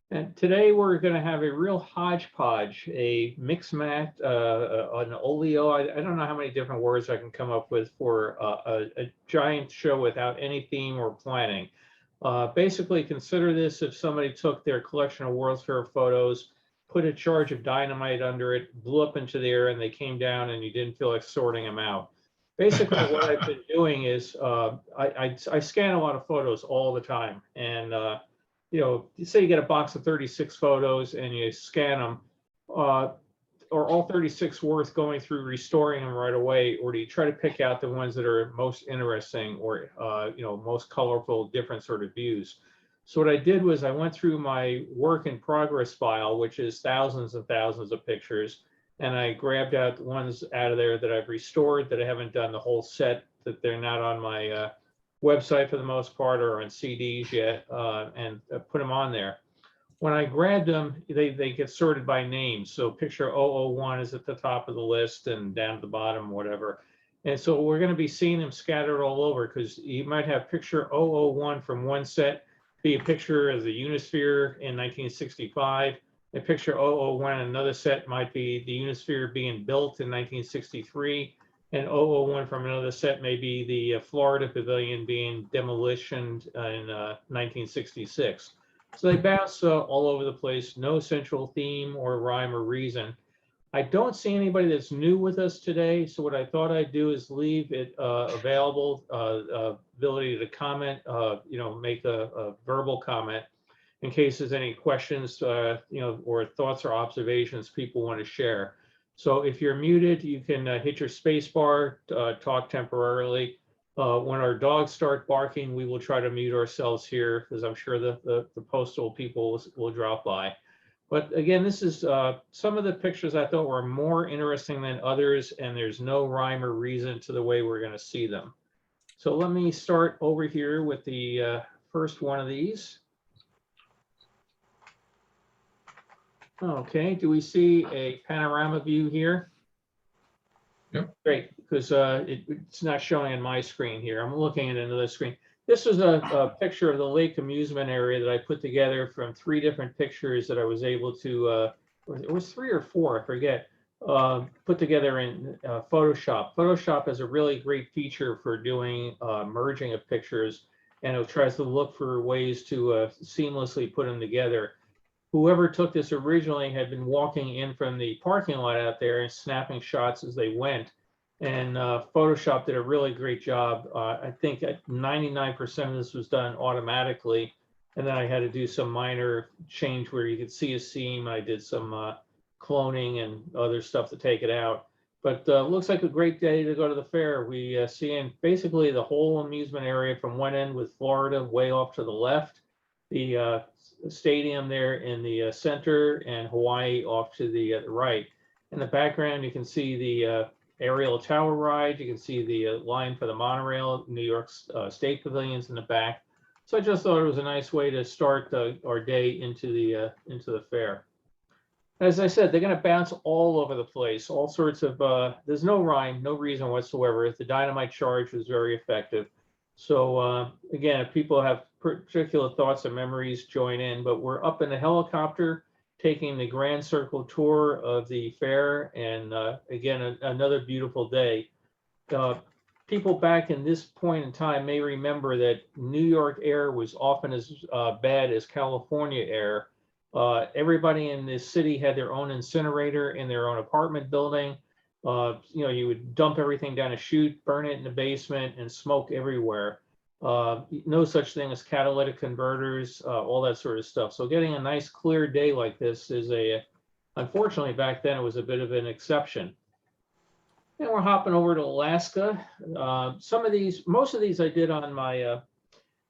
And today we're going to have a real hodgepodge, a mix match, an oleo. I don't know how many different words I can come up with for a giant show without any theme or planning. Basically, consider this if somebody took their collection of World's Fair photos, put a charge of dynamite under it, blew up into the air, and they came down and you didn't feel like sorting them out. Basically, what I've been doing is I scan a lot of photos all the time. And you say you get a box of 36 photos and you scan them, are all 36 worth going through restoring them right away, or do you try to pick out the ones that are most interesting or most colorful, different sort of views? So what I did was I went through my work in progress file, which is thousands and thousands of pictures, and I grabbed out the ones out of there that I've restored that I haven't done the whole set, that they're not on my website for the most part or on CDs yet, and put them on there. When I grabbed them, they get sorted by name. So picture 001 is at the top of the list and down at the bottom, whatever. And so we're going to be seeing them scattered all over, because you might have picture 001 from one set be a picture of the Unisphere in 1965. A picture 001 in another set might be the Unisphere being built in 1963. And 001 from another set may be the Florida Pavilion being demolitioned in 1966. So they bounce all over the place, no central theme or rhyme or reason. I don't see anybody that's new with us today, so what I thought I'd do is leave it available, ability to comment, make a verbal comment in case there's any questions, or thoughts or observations people want to share. So if you're muted, you can hit your space bar, talk temporarily. When our dogs start barking, we will try to mute ourselves here, because I'm sure the postal people will drop by. But again, this is some of the pictures I thought were more interesting than others, and there's no rhyme or reason to the way we're going to see them. So let me start over here with the first one of these. Okay, do we see a panorama view here? Yep. Great, because it's not showing on my screen here. I'm looking at another screen. This was a picture of the lake amusement area that I put together from 3 different pictures that I was able to, it was 3 or 4, I forget, put together in Photoshop. Photoshop has a really great feature for doing merging of pictures, and it tries to look for ways to seamlessly put them together. Whoever took this originally had been walking in from the parking lot out there and snapping shots as they went. And Photoshop did a really great job. I think 99% of this was done automatically. And then I had to do some minor change where you could see a seam. I did some cloning and other stuff to take it out. But looks like a great day to go to the fair. We see in basically the whole amusement area from one end with Florida way off to the left. The stadium there in the center, and Hawaii off to the right. In the background, you can see the aerial tower ride. You can see the line for the monorail, New York State Pavilions in the back. So I just thought it was a nice way to start our day into the fair. As I said, they're going to bounce all over the place. All sorts of there's no rhyme, no reason whatsoever. The dynamite charge was very effective. So again, if people have particular thoughts and memories, join in. But we're up in the helicopter taking the Grand Circle tour of the fair, and again, another beautiful day. People back in this point in time may remember that New York air was often as bad as California air. Everybody in this city had their own incinerator in their own apartment building. You would dump everything down a chute, burn it in the basement, and smoke everywhere. No such thing as catalytic converters, all that sort of stuff. So getting a nice clear day like this is unfortunately back then it was a bit of an exception. And we're hopping over to Alaska. Most of these I did on my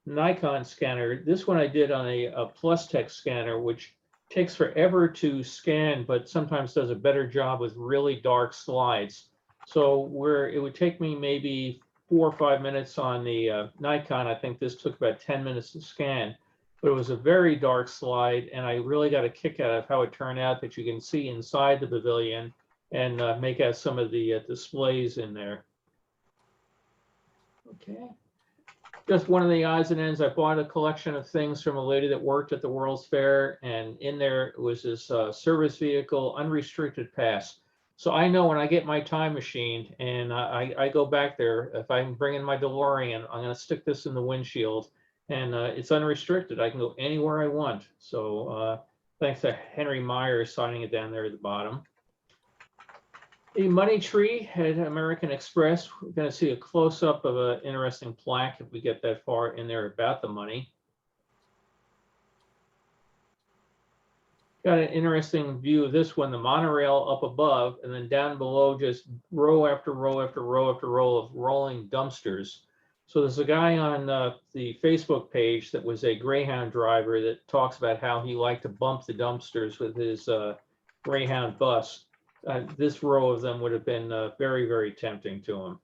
Nikon scanner. This one I did on a Plus Tech scanner, which takes forever to scan, but sometimes does a better job with really dark slides. So where it would take me maybe 4 or 5 minutes on the Nikon, I think this took about 10 minutes to scan. But it was a very dark slide, and I really got a kick out of how it turned out, that you can see inside the pavilion and make out some of the displays in there. Okay. just one of the odds and ends. I bought a collection of things from a lady that worked at the World's Fair, and in there was this service vehicle unrestricted pass. So I know when I get my time machine and I go back there, if I'm bringing my DeLorean, I'm going to stick this in the windshield, and it's unrestricted. I can go anywhere I want. So thanks to Henry Myers signing it down there at the bottom. The money tree at American Express. We're going to see a close-up of an interesting plaque if we get that far in there about the money. Got an interesting view of this one, the monorail up above, and then down below just row after row after row after row of rolling dumpsters. So there's a guy on the Facebook page that was a Greyhound driver that talks about how he liked to bump the dumpsters with his Greyhound bus. This row of them would have been very, very tempting to him.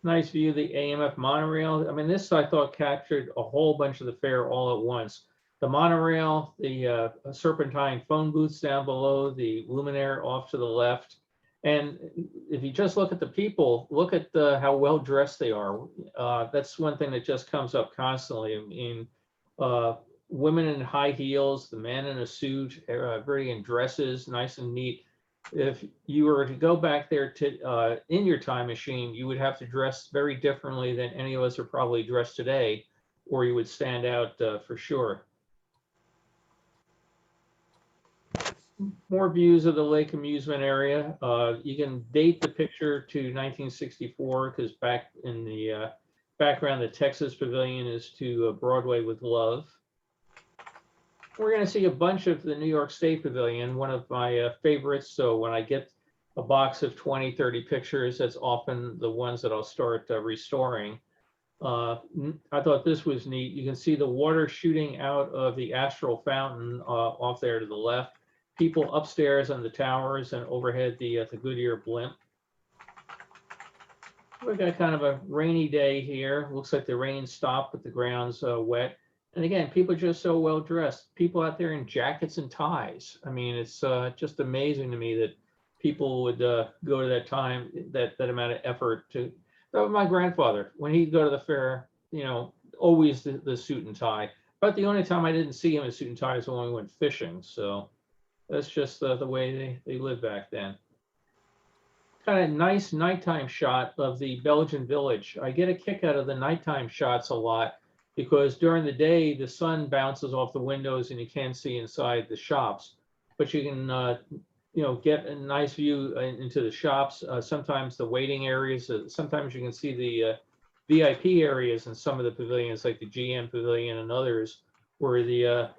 Nice view of the Amf Monorail. I mean, this I thought captured a whole bunch of the fair all at once. The monorail, the serpentine phone booths down below, the luminaire off to the left. And if you just look at the people, look at how well dressed they are. That's one thing that just comes up constantly. I mean, women in high heels, the man in a suit, everybody in dresses, nice and neat. If you were to go back there to in your time machine, you would have to dress very differently than any of us are probably dressed today, or you would stand out for sure. More views of the lake amusement area. You can date the picture to 1964 because back in the background, the Texas Pavilion is to Broadway with Love. We're going to see a bunch of the New York State Pavilion, one of my favorites. So when I get a box of 20, 30 pictures, that's often the ones that I'll start restoring. I thought this was neat. You can see the water shooting out of the Astral Fountain off there to the left. People upstairs on the towers and overhead the Goodyear blimp. We've got kind of a rainy day here. Looks like the rain stopped, but the ground's wet. And again, people are just so well dressed. People out there in jackets and ties. I mean, it's just amazing to me that people would go to that time, that amount of effort to. That was my grandfather. When he'd go to the fair, you know, always the suit and tie. But the only time I didn't see him in suit and tie is when we went fishing. So that's just the way they lived back then. Kind of nice nighttime shot of the Belgian Village. I get a kick out of the nighttime shots a lot because during the day, the sun bounces off the windows and you can't see inside the shops. But you can, you know, get a nice view into the shops. Sometimes the waiting areas, sometimes you can see the VIP areas in some of the pavilions, like the GM Pavilion and others, where the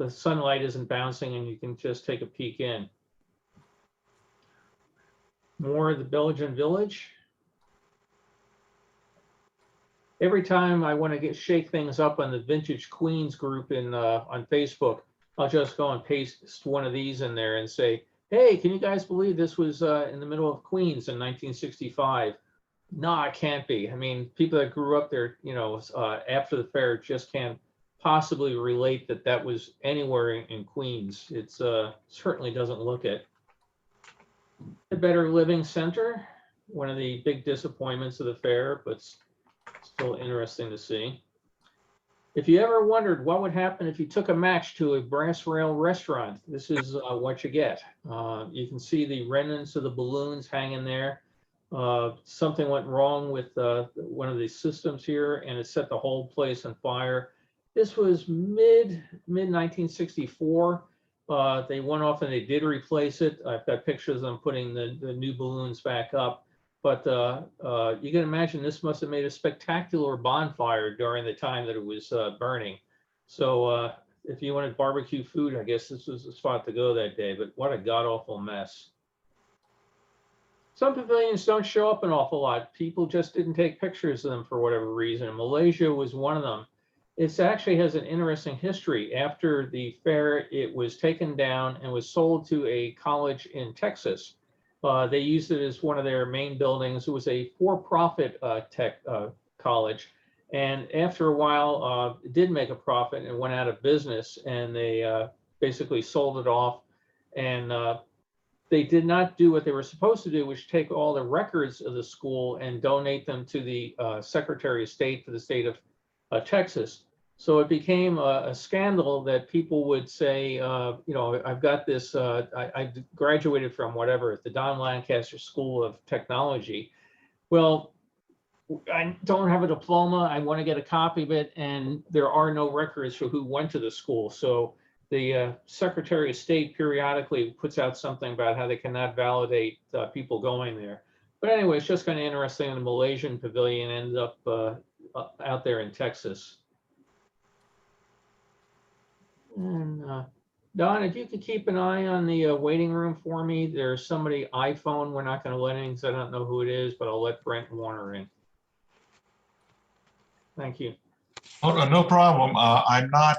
sunlight isn't bouncing and you can just take a peek in. More of the Belgian Village. Every time I want to shake things up on the Vintage Queens group on Facebook, I'll just go and paste one of these in there and say, hey, can you guys believe this was in the middle of Queens in 1965? No, it can't be. I mean, people that grew up there, you know, after the fair just can't possibly relate that that was anywhere in Queens. It certainly doesn't look it. The Better Living Center, one of the big disappointments of the fair, but still interesting to see. If you ever wondered what would happen if you took a match to a brass rail restaurant, this is what you get. You can see the remnants of the balloons hanging there. Something went wrong with one of the systems here and it set the whole place on fire. This was mid 1964. They went off and they did replace it. I've got pictures of them putting the new balloons back up. But you can imagine this must have made a spectacular bonfire during the time that it was burning. So if you wanted barbecue food, I guess this was the spot to go that day. But what a god-awful mess. Some pavilions don't show up an awful lot. People just didn't take pictures of them for whatever reason. Malaysia was one of them. It actually has an interesting history. After the fair, it was taken down and was sold to a college in Texas. They used it as one of their main buildings. It was a for-profit tech college. And after a while, it did make a profit and went out of business. And they basically sold it off. And they did not do what they were supposed to do, which take all the records of the school and donate them to the Secretary of State for the state of Texas. So it became a scandal that people would say, you know, I've got this, I graduated from whatever, the Don Lancaster School of Technology. Well, I don't have a diploma. I want to get a copy of it, and there are no records for who went to the school. So the Secretary of State periodically puts out something about how they cannot validate people going there. But anyway, it's just kind of interesting. The Malaysian pavilion ended up out there in Texas. And Don, if you could keep an eye on the waiting room for me, there's somebody iPhone. We're not going to let in because I don't know who it is, but I'll let Brent Warner in. Thank you. Oh, no problem. I'm not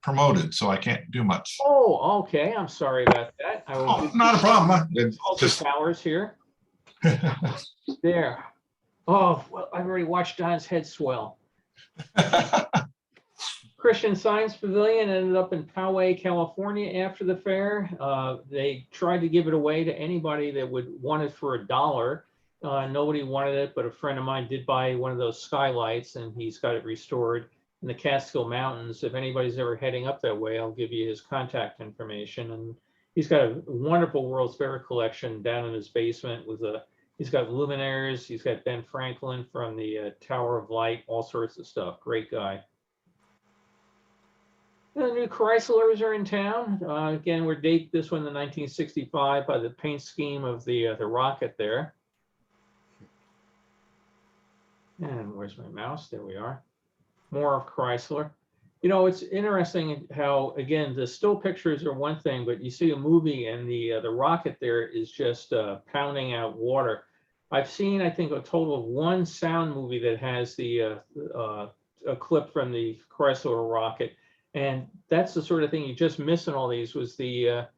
promoted, so I can't do much. Oh, okay. I'm sorry about that. I will Oh, not a problem. It's just powers here. There. Oh, well, I've already watched Don's head swell. Christian Science Pavilion ended up in Poway, California after the fair. They tried to give it away to anybody that would want it for $1. Nobody wanted it, but a friend of mine did buy one of those skylights, and he's got it restored in the Catskill Mountains. If anybody's ever heading up that way, I'll give you his contact information. And he's got a wonderful World's Fair collection down in his basement with he's got luminaires, he's got Ben Franklin from the Tower of Light, all sorts of stuff. Great guy. The new Chryslers are in town. Again, we're dating this one in 1965 by the paint scheme of the rocket there. And where's my mouse? There we are. More of Chrysler. You know, it's interesting how, again, the still pictures are one thing, but you see a movie and the rocket there is just pounding out water. I've seen, I think, a total of one sound movie that has the a clip from the Chrysler rocket. And that's the sort of thing you just miss in all these. Was the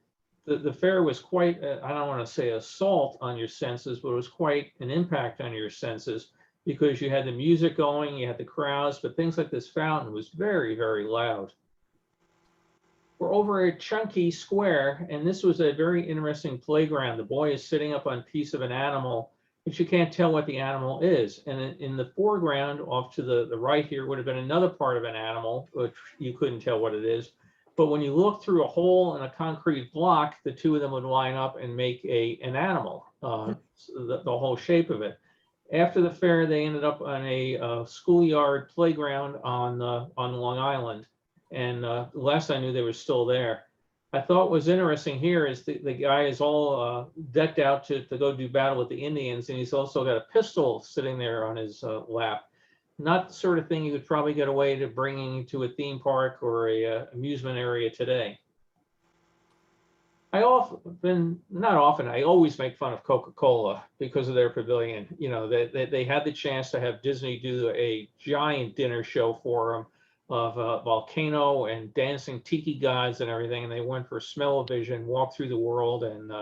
fair was quite, I don't want to say assault on your senses, but it was quite an impact on your senses, because you had the music going, you had the crowds, but things like this fountain was very, very loud. We're over at Chunky Square, and this was a very interesting playground. The boy is sitting up on a piece of an animal, but you can't tell what the animal is. And in the foreground, off to the right here, would have been another part of an animal, which you couldn't tell what it is. But when you look through a hole in a concrete block, the two of them would line up and make an animal, the whole shape of it. After the fair, they ended up on a schoolyard playground on Long Island. And last I knew, they were still there. I thought was interesting here is the guy is all decked out to go do battle with the Indians, and he's also got a pistol sitting there on his lap. Not the sort of thing you would probably get away to bringing to a theme park or a amusement area today. I always make fun of Coca-Cola because of their pavilion. You know, they had the chance to have Disney do a giant dinner show for them of volcano and dancing tiki gods and everything, and they went for smell-o-vision, walk through the world and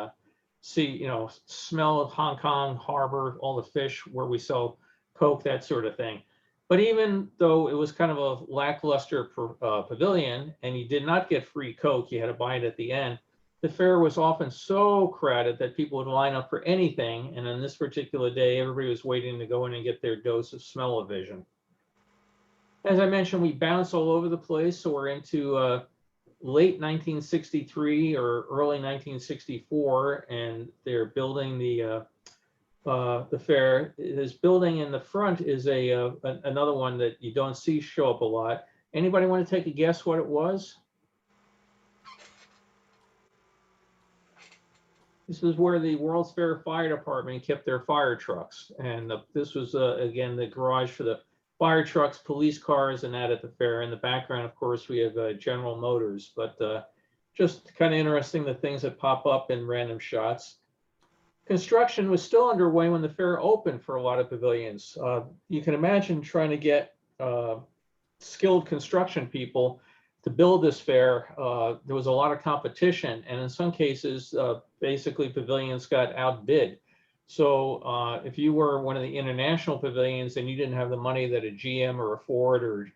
see, you know, smell of Hong Kong harbor, all the fish where we sell Coke, that sort of thing. But even though it was kind of a lackluster pavilion and you did not get free Coke, you had to buy it at the end, the fair was often so crowded that people would line up for anything. And on this particular day, everybody was waiting to go in and get their dose of smell-o-vision. As I mentioned, we bounce all over the place. So we're into late 1963 or early 1964, and they're building the fair. This building in the front is another one that you don't see show up a lot. Anybody want to take a guess what it was? This is where the World's Fair Fire Department kept their fire trucks. And this was, again, the garage for the fire trucks, police cars, and that at the fair. In the background, of course, we have General Motors. But just kind of interesting, the things that pop up in random shots. Construction was still underway when the fair opened for a lot of pavilions. You can imagine trying to get skilled construction people to build this fair. There was a lot of competition, and in some cases, basically pavilions got outbid. So if you were one of the international pavilions and you didn't have the money that a GM or a Ford or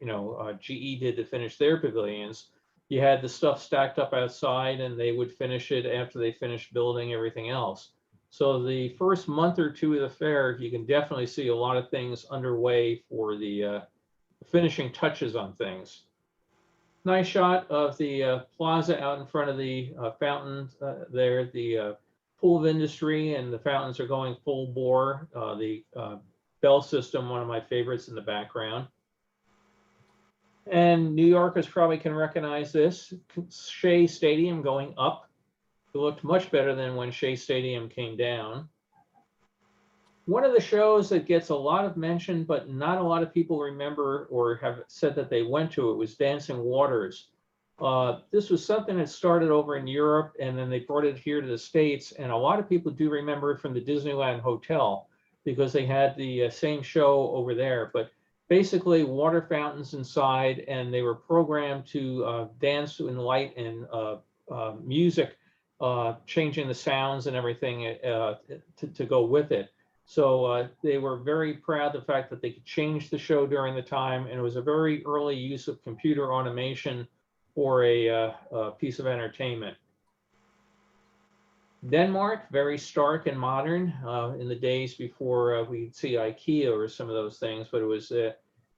GE did to finish their pavilions, you had the stuff stacked up outside, and they would finish it after they finished building everything else. So the first month or two of the fair, you can definitely see a lot of things underway for the finishing touches on things. Nice shot of the plaza out in front of the fountain there, the pool of industry, and the fountains are going full bore. The bell system, one of my favorites in the background. And New Yorkers probably can recognize this. Shea Stadium going up. It looked much better than when Shea Stadium came down. One of the shows that gets a lot of mention, but not a lot of people remember or have said that they went to it, was Dancing Waters. This was something that started over in Europe, and then they brought it here to the States. And a lot of people do remember it from the Disneyland Hotel because they had the same show over there. But basically water fountains inside, and they were programmed to dance in light and music, changing the sounds and everything to go with it. So they were very proud of the fact that they could change the show during the time, and it was a very early use of computer automation for a piece of entertainment. Denmark, very stark and modern in the days before we'd see IKEA or some of those things, but it was,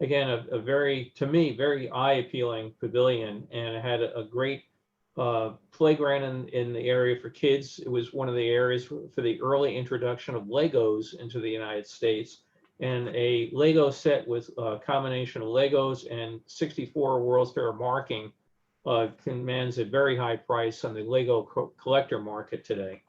again, a very, to me, very eye-appealing pavilion, and it had a great playground in the area for kids. It was one of the areas for the early introduction of Legos into the United States, and a Lego set with a combination of Legos and 64 World's Fair marking commands a very high price on the Lego collector market today.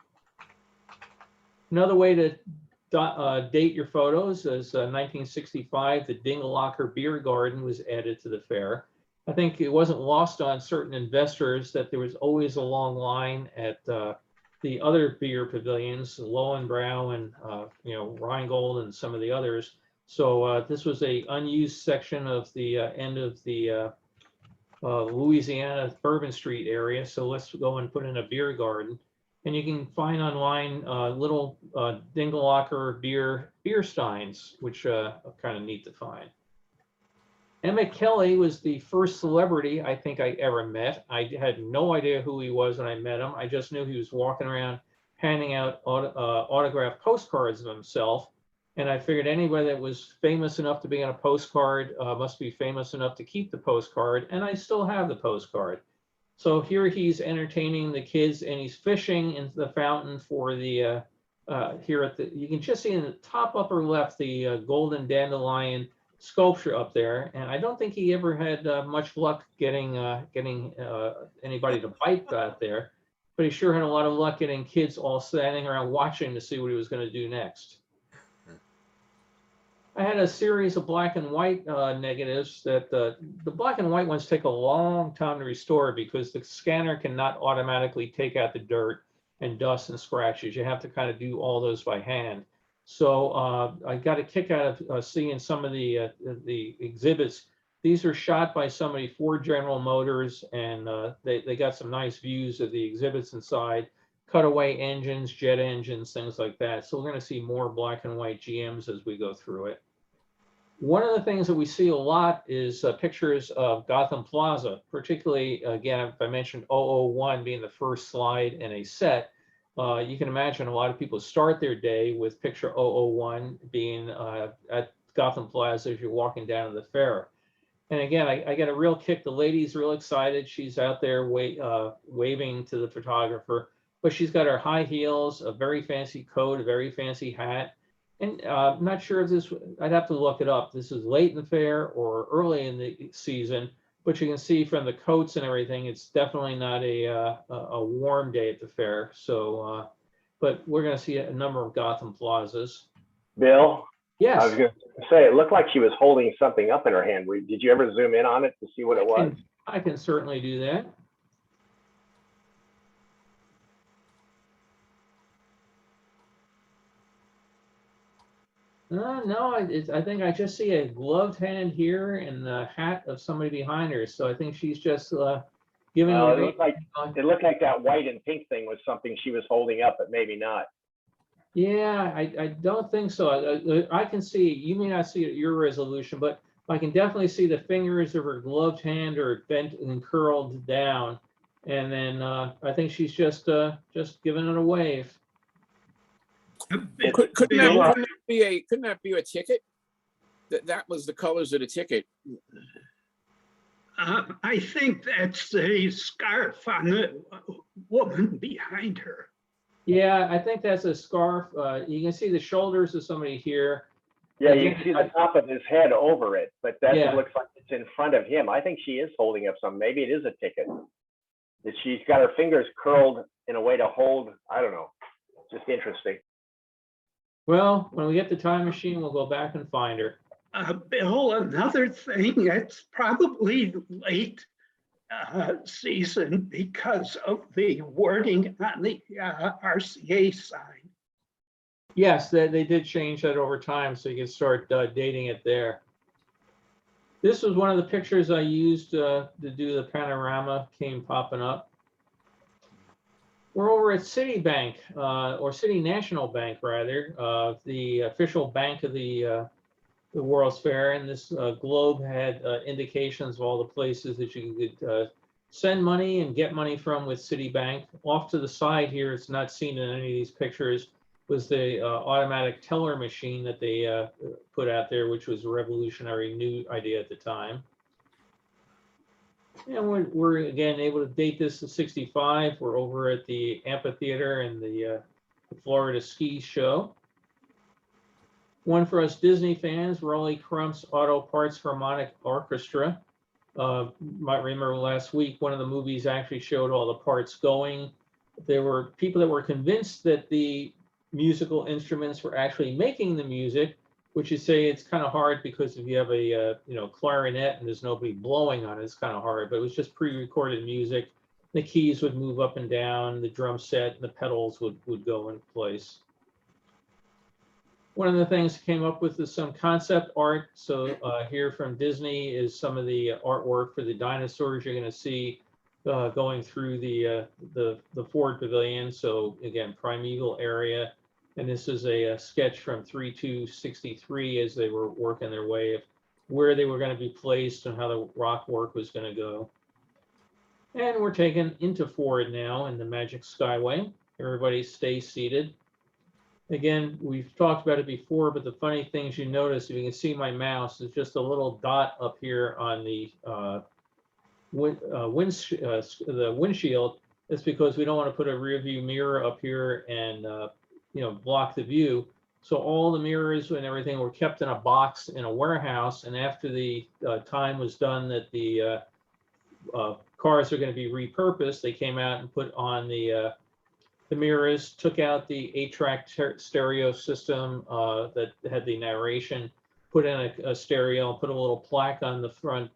Another way to date your photos is 1965, the Dingle Beer Garden was added to the fair. I think it wasn't lost on certain investors that there was always a long line at the other beer pavilions, Lowenbrau and Rheingold and some of the others. So this was a unused section of the end of the Louisiana Bourbon Street area. So let's go and put in a beer garden. And you can find online little Dingle beer steins, which are kind of neat to find. Emmett Kelly was the first celebrity I think I ever met. I had no idea who he was when I met him. I just knew he was walking around handing out autographed postcards of himself. And I figured anybody that was famous enough to be on a postcard must be famous enough to keep the postcard. And I still have the postcard. So here he's entertaining the kids, and he's fishing into the fountain for the, here at the, you can just see in the top upper left, the golden dandelion sculpture up there. And I don't think he ever had much luck getting anybody to bite out there, but he sure had a lot of luck getting kids all standing around watching to see what he was going to do next. I had a series of black and white negatives that the black and white ones take a long time to restore because the scanner cannot automatically take out the dirt and dust and scratches. You have to kind of do all those by hand. So I got a kick out of seeing some of the exhibits. These are shot by somebody for General Motors, and they got some nice views of the exhibits inside, cutaway engines, jet engines, things like that. So we're going to see more black and white GMs as we go through it. One of the things that we see a lot is pictures of Gotham Plaza, particularly, again, if I mentioned 001 being the first slide in a set, you can imagine a lot of people start their day with picture 001 being at Gotham Plaza as you're walking down to the fair. And again, I get a real kick. The lady's real excited. She's out there waving to the photographer, but she's got her high heels, a very fancy coat, a very fancy hat. And I'm not sure if this, I'd have to look it up. This is late in the fair or early in the season, but you can see from the coats and everything, it's definitely not a warm day at the fair. So, but we're going to see a number of Gotham Plazas. Bill? Yes. I was going to say, it looked like she was holding something up in her hand. Did you ever zoom in on it to see what it was? I can certainly do that. No, I think I just see a gloved hand here and the hat of somebody behind her. So I think she's just giving. It looked like that white and pink thing was something she was holding up, but maybe not. Yeah, I don't think so. I can see, you may not see it at your resolution, but I can definitely see the fingers of her gloved hand are bent and curled down. And then I think she's just giving it a wave. Couldn't that be a ticket? That was the colors of the ticket. I think that's a scarf on the woman behind her. Yeah, I think that's a scarf. You can see the shoulders of somebody here. Yeah, you can see the top of his head over it, but that Yeah. looks like it's in front of him. I think she is holding up some. Maybe it is a ticket. She's got her fingers curled in a way to hold. I don't know. Just interesting. Well, when we get the time machine, we'll go back and find her. Bill, another thing, it's probably late season because of the wording on the RCA sign. Yes, they did change that over time, so you can start dating it there. This was one of the pictures I used to do the panorama, came popping up. We're over at Citibank, or City National Bank, rather, the official bank of the World's Fair, and this globe had indications of all the places that you could send money and get money from with Citibank. Off to the side here, it's not seen in any of these pictures, was the automatic teller machine that they put out there, which was a revolutionary new idea at the time. And we're again able to date this to 65. We're over at the amphitheater and the Florida ski show. One for us Disney fans, Raleigh Crumps Auto Parts Harmonic Orchestra. Might remember last week, one of the movies actually showed all the parts going. There were people that were convinced that the musical instruments were actually making the music, which you say it's kind of hard because if you have a clarinet and there's nobody blowing on it, it's kind of hard. But it was just pre-recorded music. The keys would move up and down, the drum set and the pedals would go in place. One of the things that came up with is some concept art. So here from Disney is some of the artwork for the dinosaurs you're going to see going through the Ford Pavilion. So again, primeval area. And this is a sketch from 3/2/63 as they were working their way of where they were going to be placed and how the rock work was going to go. And we're taken into Ford now in the Magic Skyway. Everybody stay seated. Again, we've talked about it before, but the funny things you notice, if you can see my mouse, is just a little dot up here on the windshield. It's because we don't want to put a rear view mirror up here and block the view. So all the mirrors and everything were kept in a box in a warehouse. And after the time was done that the cars are going to be repurposed, they came out and put on the mirrors, took out the 8-track stereo system that had the narration, put in a stereo, and put a little plaque on the front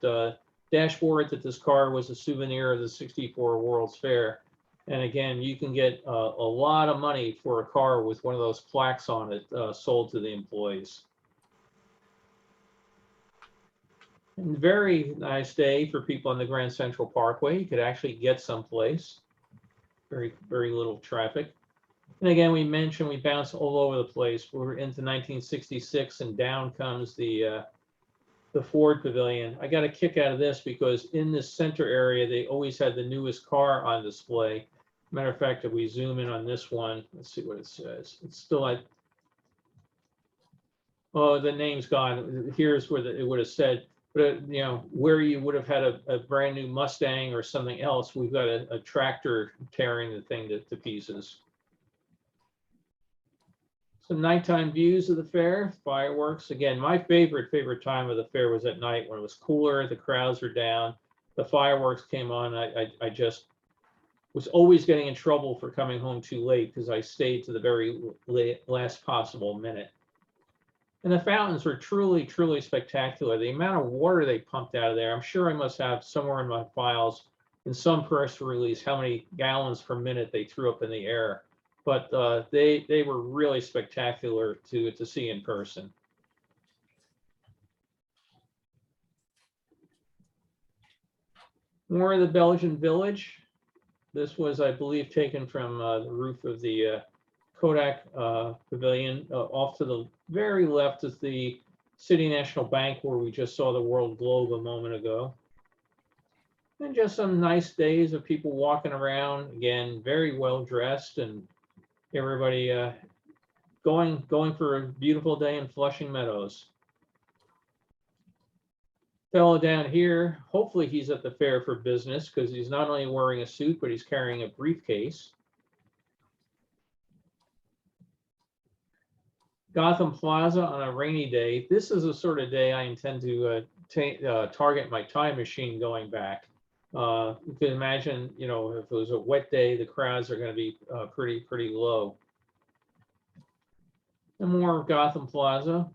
dashboard that this car was a souvenir of the '64 World's Fair. And again, you can get a lot of money for a car with one of those plaques on it sold to the employees. And very nice day for people on the Grand Central Parkway. You could actually get someplace. Very, very little traffic. And again, we mentioned we bounce all over the place. We're into 1966 and down comes the Ford Pavilion. I got a kick out of this because in this center area, they always had the newest car on display. Matter of fact, if we zoom in on this one, let's see what it says. It's still like, oh, the name's gone. Here's where it would have said, but where you would have had a brand new Mustang or something else, we've got a tractor tearing the thing to pieces. Some nighttime views of the fair, fireworks. Again, my favorite time of the fair was at night when it was cooler, the crowds were down, the fireworks came on. I just was always getting in trouble for coming home too late because I stayed to the very last possible minute. And the fountains were truly, truly spectacular. The amount of water they pumped out of there, I'm sure I must have somewhere in my files in some press release how many gallons per minute they threw up in the air. But they were really spectacular to see in person. More of the Belgian Village. This was, I believe, taken from the roof of the Kodak Pavilion. Off to the very left is the City National Bank, where we just saw the world globe a moment ago. And just some nice days of people walking around, again, very well dressed, and everybody going for a beautiful day in Flushing Meadows. Fellow down here, hopefully he's at the fair for business, because he's not only wearing a suit, but he's carrying a briefcase. Gotham Plaza on a rainy day. This is the sort of day I intend to target my time machine going back. You can imagine, you know, if it was a wet day, the crowds are going to be pretty low. And more of Gotham Plaza.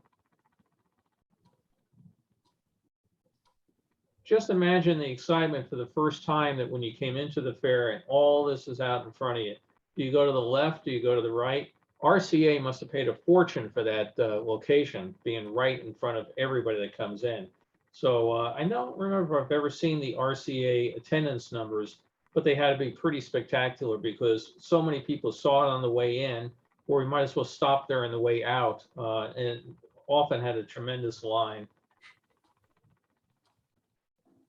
Just imagine the excitement for the first time that when you came into the fair and all this is out in front of you. Do you go to the left? Do you go to the right? RCA must have paid a fortune for that location, being right in front of everybody that comes in. So I don't remember if I've ever seen the RCA attendance numbers, but they had to be pretty spectacular because so many people saw it on the way in, or we might as well stop there on the way out, and often had a tremendous line.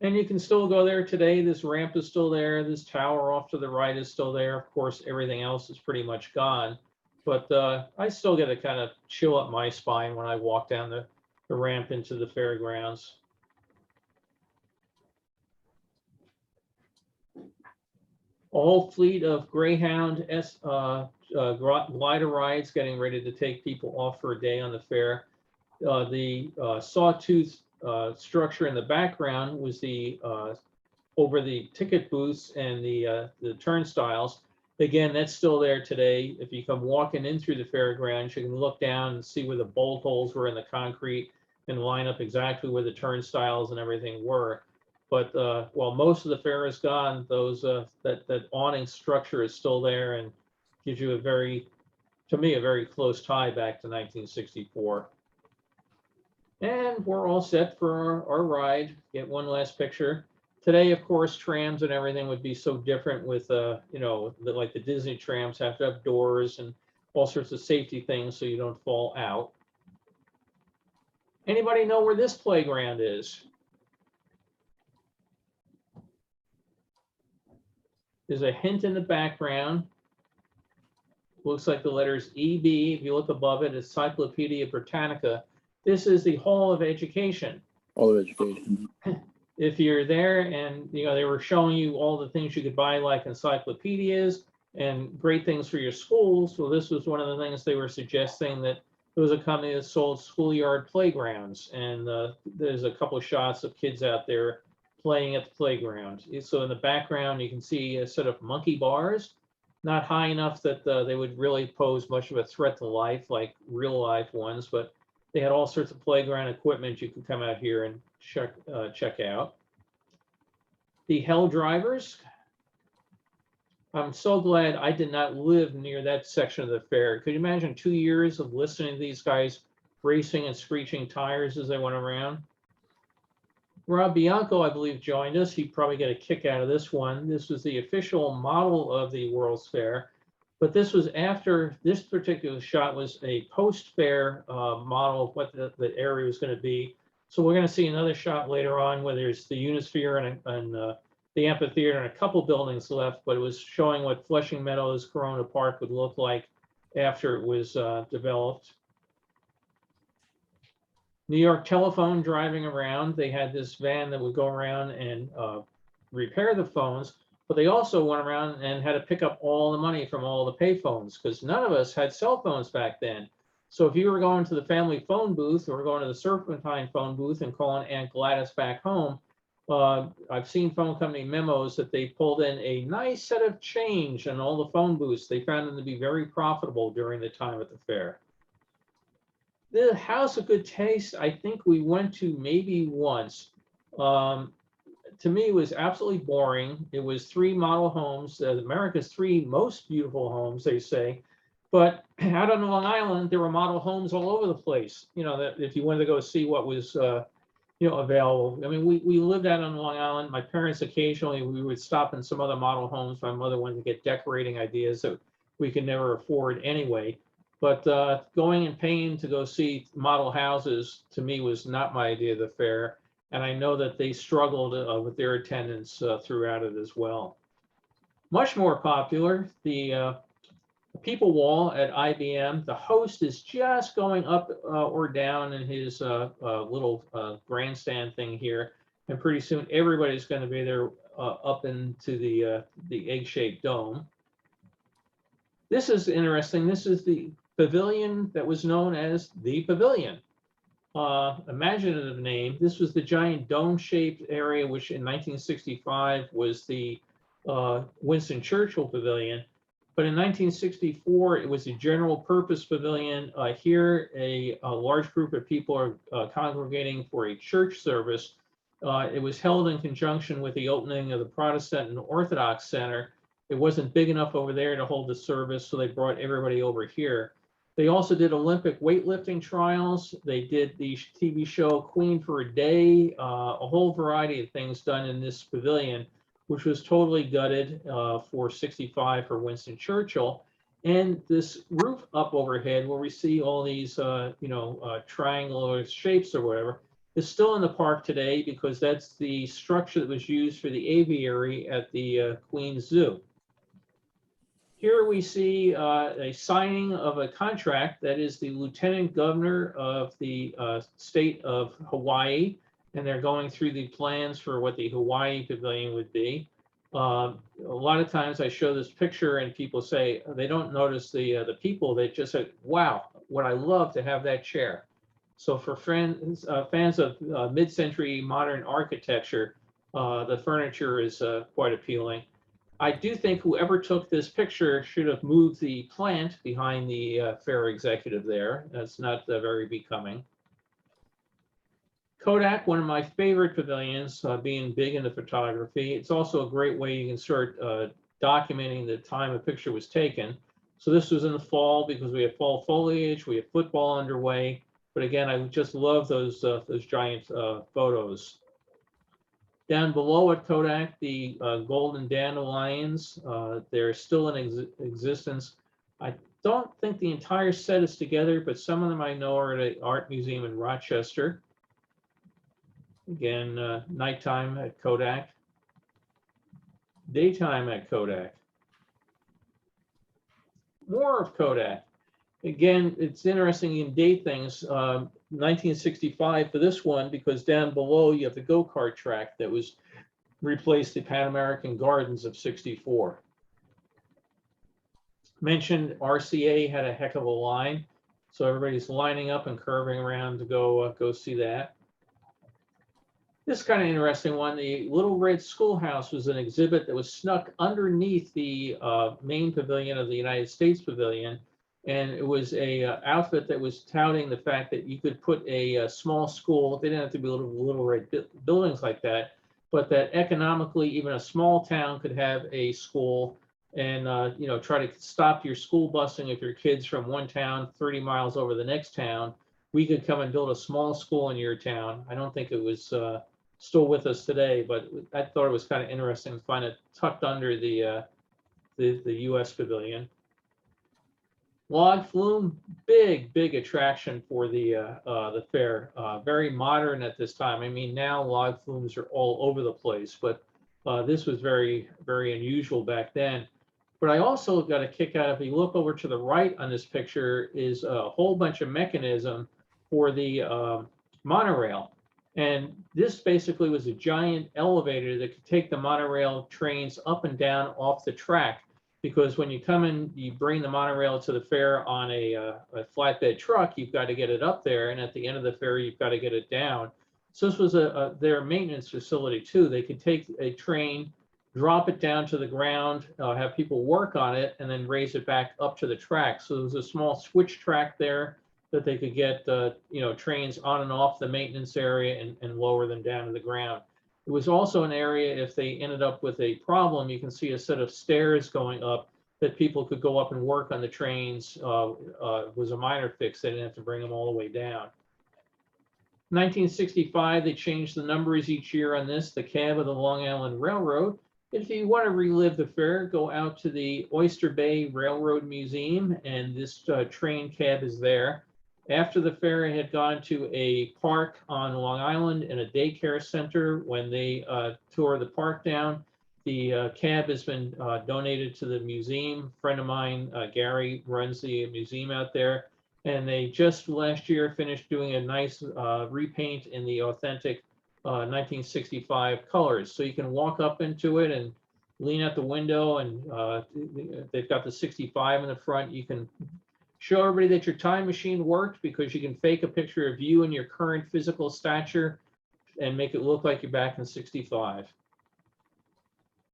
And you can still go there today. This ramp is still there. This tower off to the right is still there. Of course, everything else is pretty much gone. But I still get a kind of chill up my spine when I walk down the ramp into the fairgrounds. A whole fleet of Greyhound glider rides getting ready to take people off for a day on the fair. The sawtooth structure in the background was the over the ticket booths and the turnstiles. Again, that's still there today. If you come walking in through the fairgrounds, you can look down and see where the bolt holes were in the concrete and line up exactly where the turnstiles and everything were. But while most of the fair is gone, those that awning structure is still there and gives you to me, a very close tie back to 1964. And we're all set for our ride. Get one last picture. Today, of course, trams and everything would be so different with, you know, like the Disney trams have to have doors and all sorts of safety things so you don't fall out. Anybody know where this playground is? There's a hint in the background. Looks like the letters EB. If you look above it, it's Encyclopedia Britannica. This is the Hall of Education. All of education. If you're there and, you know, they were showing you all the things you could buy, like encyclopedias and great things for your schools. Well, this was one of the things they were suggesting, that there was a company that sold Schoolyard Playgrounds. And there's a couple of shots of kids out there playing at the playground. So in the background, you can see a set of monkey bars, not high enough that they would really pose much of a threat to life like real life ones, but they had all sorts of playground equipment you could come out here and check out. The Hell Drivers. I'm so glad I did not live near that section of the fair. Could you imagine 2 years of listening to these guys racing and screeching tires as they went around? Rob Bianco, I believe, joined us. He'd probably get a kick out of this one. This was the official model of the World's Fair, but this was after this particular shot was a post-fair model of what the area was going to be. So we're going to see another shot later on where there's the Unisphere and the amphitheater and a couple buildings left, but it was showing what Flushing Meadows Corona Park would look like after it was developed. New York Telephone driving around. They had this van that would go around and repair the phones, but they also went around and had to pick up all the money from all the pay phones because none of us had cell phones back then. So if you were going to the family phone booth or going to the Serpentine phone booth and calling Aunt Gladys back home, I've seen phone company memos that they pulled in a nice set of change in all the phone booths. They found them to be very profitable during the time at the fair. The House of Good Taste, I think we went to maybe once. To me, it was absolutely boring. It was 3 model homes, America's 3 most beautiful homes, they say. But out on Long Island, there were model homes all over the place. You know, that if you wanted to go see what was, you know, available. I mean, we lived out on Long Island. My parents occasionally, we would stop in some other model homes. My mother wanted to get decorating ideas that we could never afford anyway. But going and paying to go see model houses, to me, was not my idea of the fair. And I know that they struggled with their attendance throughout it as well. Much more popular, the People Wall at IBM. The host is just going up or down in his little grandstand thing here. And pretty soon everybody's going to be there up into the egg-shaped dome. This is interesting. This is the pavilion that was known as the Pavilion. Imaginative name. This was the giant dome-shaped area, which in 1965 was the Winston Churchill Pavilion. But in 1964, it was a general purpose pavilion. Here, a large group of people are congregating for a church service. It was held in conjunction with the opening of the Protestant and Orthodox Center. It wasn't big enough over there to hold the service, so they brought everybody over here. They also did Olympic weightlifting trials. They did the TV show Queen for a Day, a whole variety of things done in this pavilion, which was totally gutted for 65 for Winston Churchill. And this roof up overhead where we see all these, triangular shapes or whatever, is still in the park today because that's the structure that was used for the aviary at the Queen's Zoo. Here we see a signing of a contract that is the Lieutenant Governor of the state of Hawaii, and they're going through the plans for what the Hawaii Pavilion would be. A lot of times I show this picture and people say they don't notice the people. They just say, "Wow, would I love to have that chair." So for fans of mid-century modern architecture, the furniture is quite appealing. I do think whoever took this picture should have moved the plant behind the fair executive there. That's not very becoming. Kodak, one of my favorite pavilions, being big into photography. It's also a great way you can start documenting the time a picture was taken. So this was in the fall because we have fall foliage, we have football underway. But again, I just love those giant photos. Down below at Kodak, the golden dandelions, they're still in existence. I don't think the entire set is together, but some of them I know are at an art museum in Rochester. Again, nighttime at Kodak, daytime at Kodak. More of Kodak. Again, it's interesting you can date things. 1965 for this one, because down below you have the go-kart track that was replaced the Pan American Gardens of 64. Mentioned RCA had a heck of a line, so everybody's lining up and curving around to go see that. This kind of interesting one, the Little Red Schoolhouse was an exhibit that was snuck underneath the main pavilion of the United States Pavilion. And it was a outfit that was touting the fact that you could put a small school. They didn't have to be little red buildings like that, but that economically, even a small town could have a school and try to stop your school busing of your kids from one town 30 miles over the next town. We could come and build a small school in your town. I don't think it was still with us today, but I thought it was kind of interesting to find it tucked under the U.S. Pavilion. Log flume, big attraction for the fair. Very modern at this time. I mean, now log flumes are all over the place, but this was very unusual back then. But I also got a kick out, if you look over to the right on this picture, is a whole bunch of mechanism for the monorail. And this basically was a giant elevator that could take the monorail trains up and down off the track. Because when you come in, you bring the monorail to the fair on a flatbed truck, you've got to get it up there. And at the end of the fair, you've got to get it down. So this was their maintenance facility too. They could take a train, drop it down to the ground, have people work on it, and then raise it back up to the track. So there was a small switch track there that they could get trains on and off the maintenance area and lower them down to the ground. It was also an area, if they ended up with a problem, you can see a set of stairs going up that people could go up and work on the trains. Was a minor fix. They didn't have to bring them all the way down. 1965, they changed the numbers each year on this. The cab of the Long Island Railroad If you want to relive the fair, go out to the Oyster Bay Railroad Museum, and this train cab is there. After the fair, I had gone to a park on Long Island and a daycare center. When they tore the park down, the cab has been donated to the museum. A friend of mine, Gary, runs the museum out there. And they just last year finished doing a nice repaint in the authentic 1965 colors. So you can walk up into it and lean out the window, and they've got the 65 in the front. You can show everybody that your time machine worked, because you can fake a picture of you and your current physical stature and make it look like you're back in 65.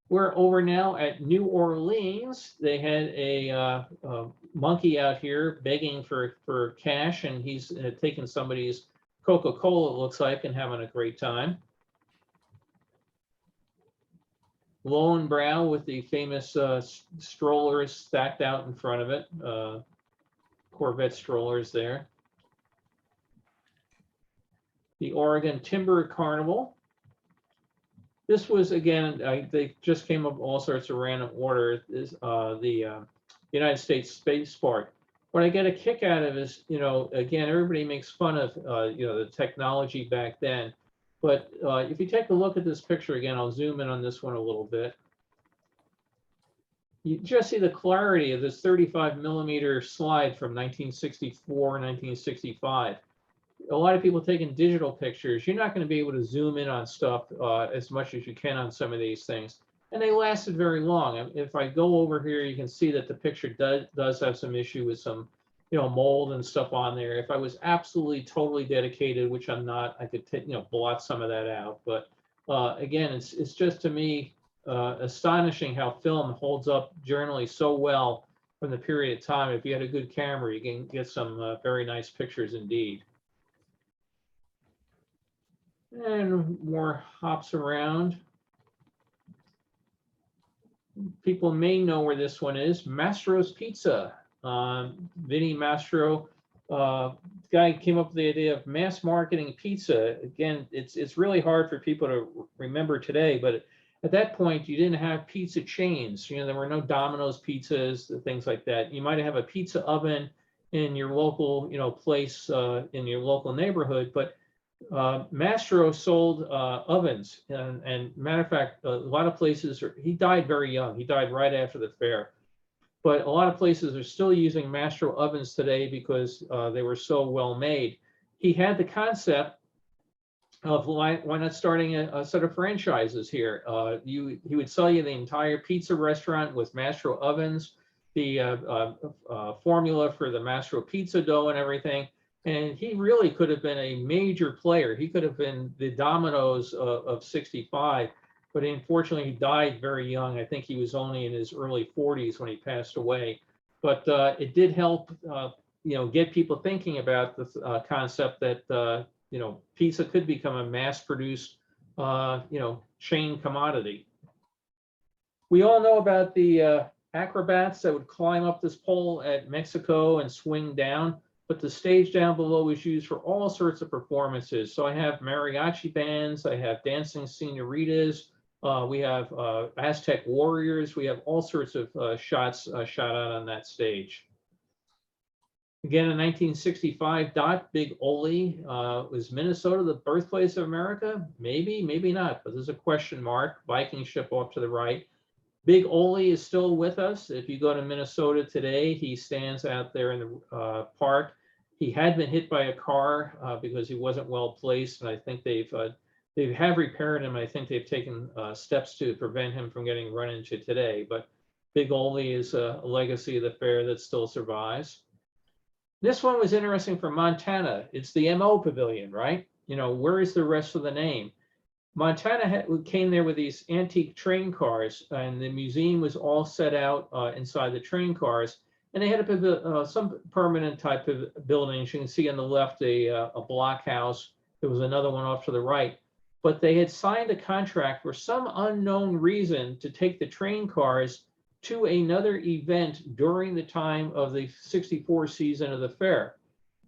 We're over now at New Orleans. They had a monkey out here begging for cash, and he's taking somebody's Coca-Cola, it looks like, and having a great time. Lone Brow with the famous strollers stacked out in front of it. Corvette strollers there. The Oregon Timber Carnival. This was, again, they just came up all sorts of random order. Is the United States Space Park. What I get a kick out of is, again, everybody makes fun of, the technology back then. But if you take a look at this picture again, I'll zoom in on this one a little bit. You just see the clarity of this 35mm slide from 1964, 1965. A lot of people taking digital pictures. You're not going to be able to zoom in on stuff as much as you can on some of these things. And they lasted very long. If I go over here, you can see that the picture does have some issue with some, mold and stuff on there. If I was absolutely totally dedicated, which I'm not, I could blot some of that out. But again, it's just, to me, astonishing how film holds up generally so well from the period of time. If you had a good camera, you can get some very nice pictures indeed. And more hops around. People may know where this one is. Masteros Pizza. Vinny Mastro, guy came up with the idea of mass marketing pizza. Again, it's really hard for people to remember today, but at that point, you didn't have pizza chains. There were no Domino's pizzas, things like that. You might have a pizza oven in your local, place in your local neighborhood, but Mastro sold ovens, and matter of fact, a lot of places, he died very young. He died right after the fair. But a lot of places are still using Mastro ovens today because they were so well made. He had the concept of why not starting a set of franchises here. He would sell you the entire pizza restaurant with Mastro ovens, the formula for the Mastro pizza dough and everything. And he really could have been a major player. He could have been the Domino's of 65. But unfortunately, he died very young. I think he was only in his early 40s when he passed away. But it did help, get people thinking about the concept that, pizza could become a mass-produced, chain commodity. We all know about the acrobats that would climb up this pole at Mexico and swing down. But the stage down below is used for all sorts of performances. So I have mariachi bands, I have dancing senoritas. We have Aztec warriors. We have all sorts of shots shot out on that stage. Again, in 1965, Big Ole, was Minnesota the birthplace of America? Maybe, maybe not, but there's a question mark. Viking ship off to the right. Big Ole is still with us. If you go to Minnesota today, he stands out there in the park. He had been hit by a car because he wasn't well placed, and I think they have repaired him. I think they've taken steps to prevent him from getting run into today. But Big Ole is a legacy of the fair that still survives. This one was interesting for Montana. It's the Mo Pavilion, right? Where is the rest of the name? Montana came there with these antique train cars, and the museum was all set out inside the train cars. And they had some permanent type of buildings. You can see on the left a blockhouse. There was another one off to the right. But they had signed a contract for some unknown reason to take the train cars to another event during the time of the 64 season of the fair.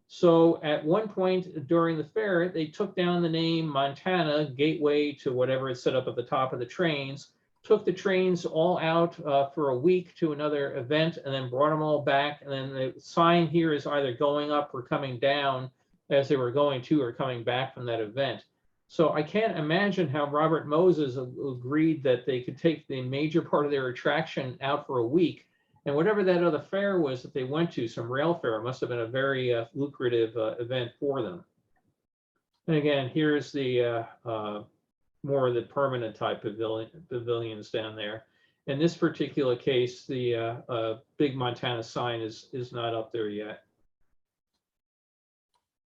So at one point during the fair, they took down the name Montana, gateway to whatever is set up at the top of the trains, took the trains all out for a week to another event and then brought them all back. And then the sign here is either going up or coming down as they were going to or coming back from that event. So I can't imagine how Robert Moses agreed that they could take the major part of their attraction out for a week. And whatever that other fair was that they went to, some rail fair, must have been a very lucrative event for them. And again, here's the more of the permanent type pavilions down there. In this particular case, the big Montana sign is not up there yet.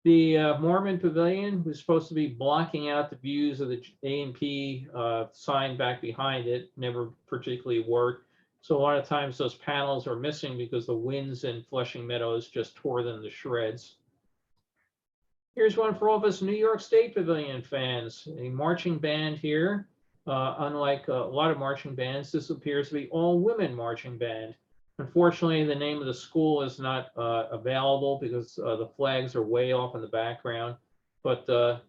The Mormon Pavilion was supposed to be blocking out the views of the A&P sign back behind it. Never particularly worked. So a lot of times those panels are missing because the winds in Flushing Meadows just tore them to shreds. Here's one for all of us New York State Pavilion fans. A marching band here. Unlike a lot of marching bands, this appears to be all-women marching band. Unfortunately, the name of the school is not available because the flags are way off in the background. But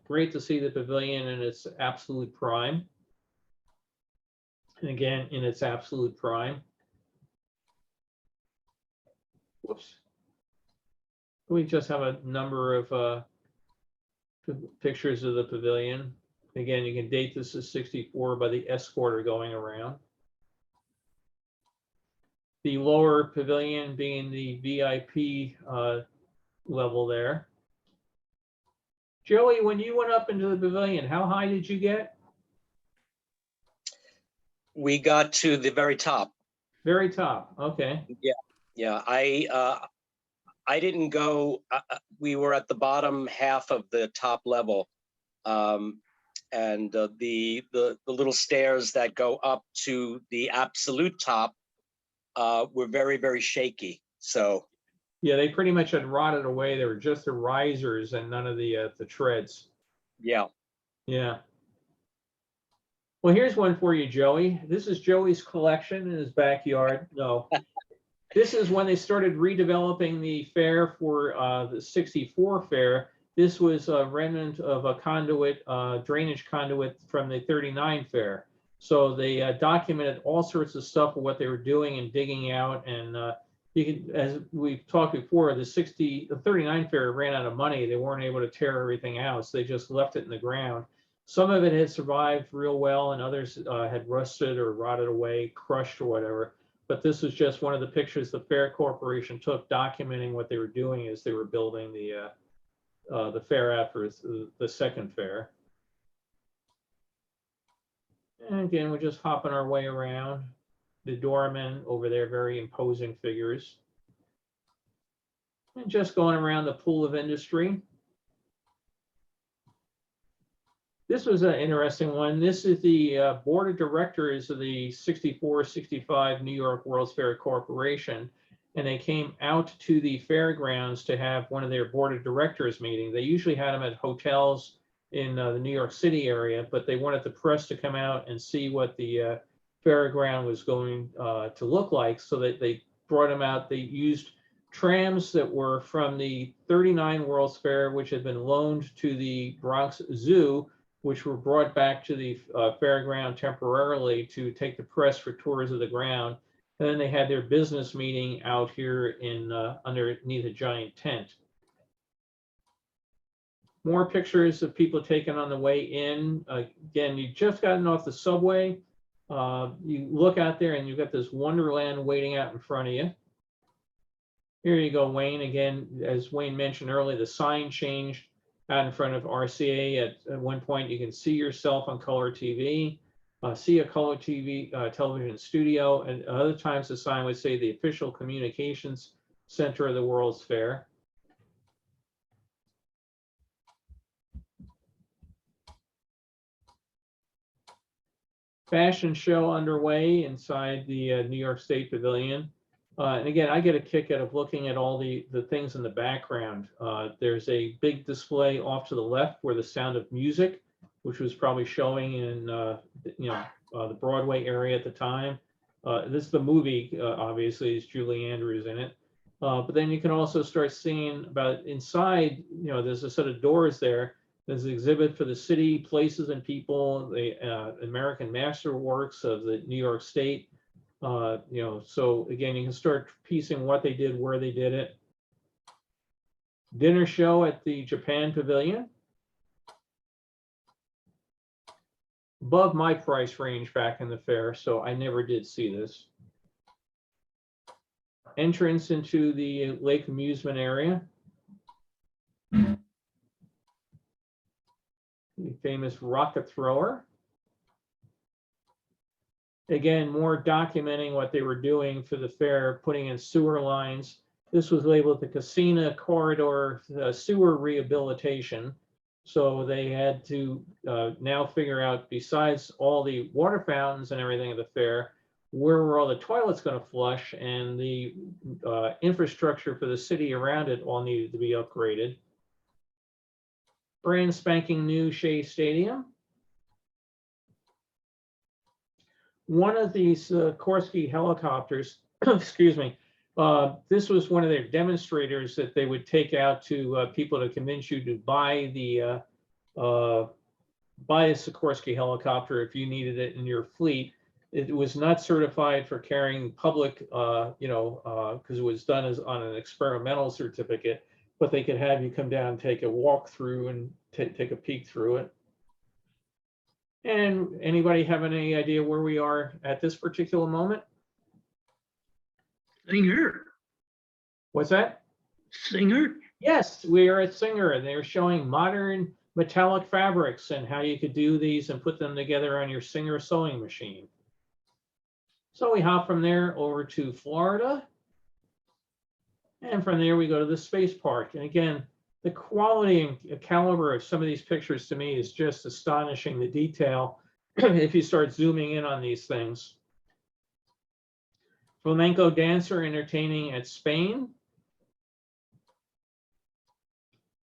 great to see the pavilion in its absolute prime. And again, in its absolute prime. Whoops. We just have a number of pictures of the pavilion. Again, you can date this as 64 by the escorter going around. The lower pavilion being the VIP level there. Joey, when you went up into the pavilion, how high did you get? We got to the very top. Very top, okay. Yeah. I didn't go. We were at the bottom half of the top level, and the little stairs that go up to the absolute top were very, very shaky. So yeah, they pretty much had rotted away. They were just the risers and none of the treads. yeah. Yeah. Well, here's one for you, Joey. This is Joey's collection in his backyard. No, this is when they started redeveloping the fair for the 64 fair. This was a remnant of a conduit, drainage conduit from the 39 fair. So they documented all sorts of stuff of what they were doing and digging out. And you can, as we've talked before, the 39 fair ran out of money. They weren't able to tear everything out, so they just left it in the ground. Some of it had survived real well, and others had rusted or rotted away, crushed or whatever. But this was just one of the pictures the Fair Corporation took, documenting what they were doing as they were building the fair after the second fair. And again, we're just hopping our way around. The doormen over there, very imposing figures. And just going around the pool of industry. This was an interesting one. This is the board of directors of the 64-65 New York World's Fair Corporation. And they came out to the fairgrounds to have one of their board of directors meeting. They usually had them at hotels in the New York City area, but they wanted the press to come out and see what the fairground was going to look like. So that they brought them out. They used trams that were from the 39 World's Fair, which had been loaned to the Bronx Zoo, which were brought back to the fairground temporarily to take the press for tours of the ground. And then they had their business meeting out here in underneath a giant tent. More pictures of people taken on the way in. Again, you just gotten off the subway. You look out there and you've got this wonderland waiting out in front of you. Here you go, Wayne. Again, as Wayne mentioned earlier, the sign changed out in front of RCA. At one point, you can see yourself on color TV, see a color TV television studio, and other times the sign would say the official communications center of the World's Fair. Fashion show underway inside the New York State Pavilion. And again, I get a kick out of looking at all the things in the background. There's a big display off to the left where the Sound of Music, which was probably showing in the Broadway area at the time. This is the movie, obviously, is Julie Andrews in it. But then you can also start seeing about inside, there's a set of doors there. There's an exhibit for the city, places and people, the American Masterworks of the New York State. You know, so again, you can start piecing what they did, where they did it. Dinner show at the Japan Pavilion. Above my price range back in the fair, so I never did see this. Entrance into the lake amusement area. The famous rocket thrower. Again, more documenting what they were doing for the fair, putting in sewer lines. This was labeled the Casino Corridor Sewer Rehabilitation. So they had to now figure out, besides all the water fountains and everything at the fair, where were all the toilets going to flush, and the infrastructure for the city around it all needed to be upgraded. Brand spanking new Shea Stadium. One of these Sikorsky helicopters, excuse me, this was one of their demonstrators that they would take out to people to convince you to buy a Sikorsky helicopter if you needed it in your fleet. It was not certified for carrying public, you know, because it was done as on an experimental certificate, but they could have you come down and take a walk through and take a peek through it. And anybody have any idea where we are at this particular moment? Singer, What's that? Singer. Yes, we are at Singer, and they're showing modern metallic fabrics and how you could do these and put them together on your Singer sewing machine. So we hop from there over to Florida. And from there, we go to the space park. And again, the quality and caliber of some of these pictures to me is just astonishing, the detail, if you start zooming in on these things. Flamenco dancer entertaining at Spain.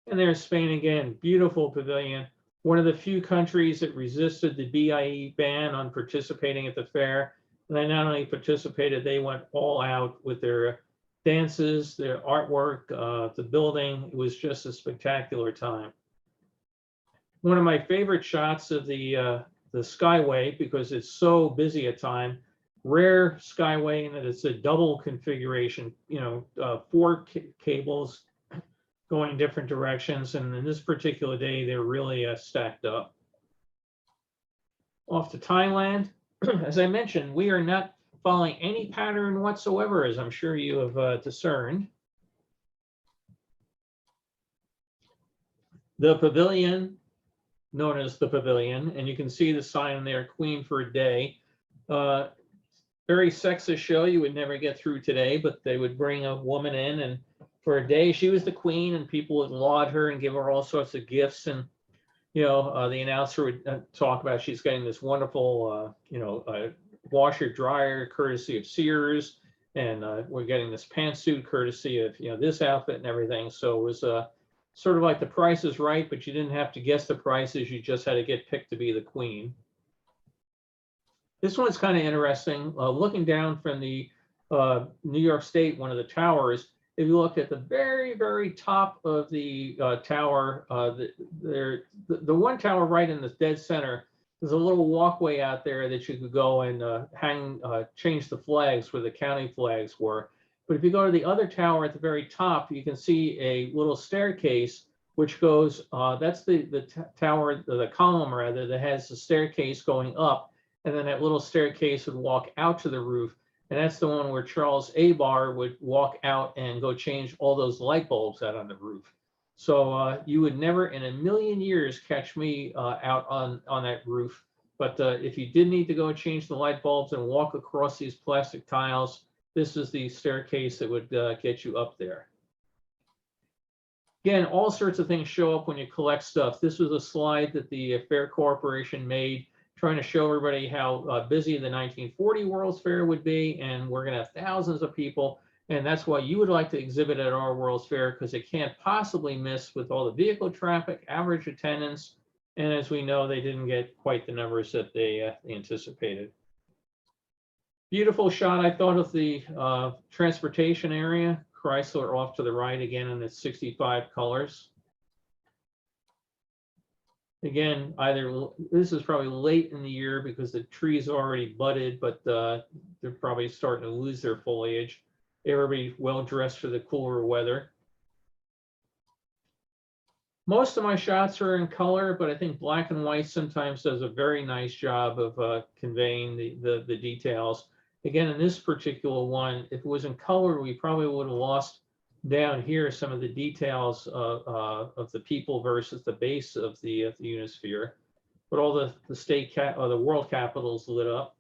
And there's Spain again, beautiful pavilion. One of the few countries that resisted the BIE ban on participating at the fair. And they not only participated, they went all out with their dances, their artwork, the building. It was just a spectacular time. One of my favorite shots of the Skyway, because it's so busy at time, rare Skyway in that it's a double configuration, you know, 4 cables going different directions. And in this particular day, they're really stacked up. Off to Thailand. As I mentioned, we are not following any pattern whatsoever, as I'm sure you have discerned. The pavilion, known as the Pavilion, and you can see the sign there, Queen for a Day. Very sexist show you would never get through today, but they would bring a woman in, and for a day she was the queen, and people would laud her and give her all sorts of gifts. And you know, the announcer would talk about she's getting this wonderful, you know, washer dryer courtesy of Sears, and we're getting this pantsuit courtesy of, you know, this outfit and everything. So it was sort of like The Price is Right, but you didn't have to guess the prices, you just had to get picked to be the queen. This one's kind of interesting. Looking down from the New York State, one of the towers, if you look at the very, very top of the tower, the one tower right in the dead center, there's a little walkway out there that you could go and change the flags where the county flags were. But if you go to the other tower at the very top, you can see a little staircase which goes, that's the tower, the column rather, that has the staircase going up, and then that little staircase would walk out to the roof. And that's the one where Charles Abar would walk out and go change all those light bulbs out on the roof. So you would never in a million years catch me out on that roof. But if you did need to go change the light bulbs and walk across these plastic tiles, this is the staircase that would get you up there. Again, all sorts of things show up when you collect stuff. This was a slide that the Fair Corporation made, trying to show everybody how busy the 1940 World's Fair would be, and we're going to have thousands of people, and that's why you would like to exhibit at our World's Fair, because it can't possibly miss with all the vehicle traffic, average attendance, and as we know, they didn't get quite the numbers that they anticipated. Beautiful shot, I thought, of the transportation area. Chrysler off to the right again in its 65 colors. Again, this is probably late in the year because the trees already budded, but they're probably starting to lose their foliage. Everybody well dressed for the cooler weather. Most of my shots are in color, but I think black and white sometimes does a very nice job of conveying the details. Again, in this particular one, if it was in color, we probably would have lost down here some of the details of the people versus the base of the Unisphere. But all the world capitals lit up.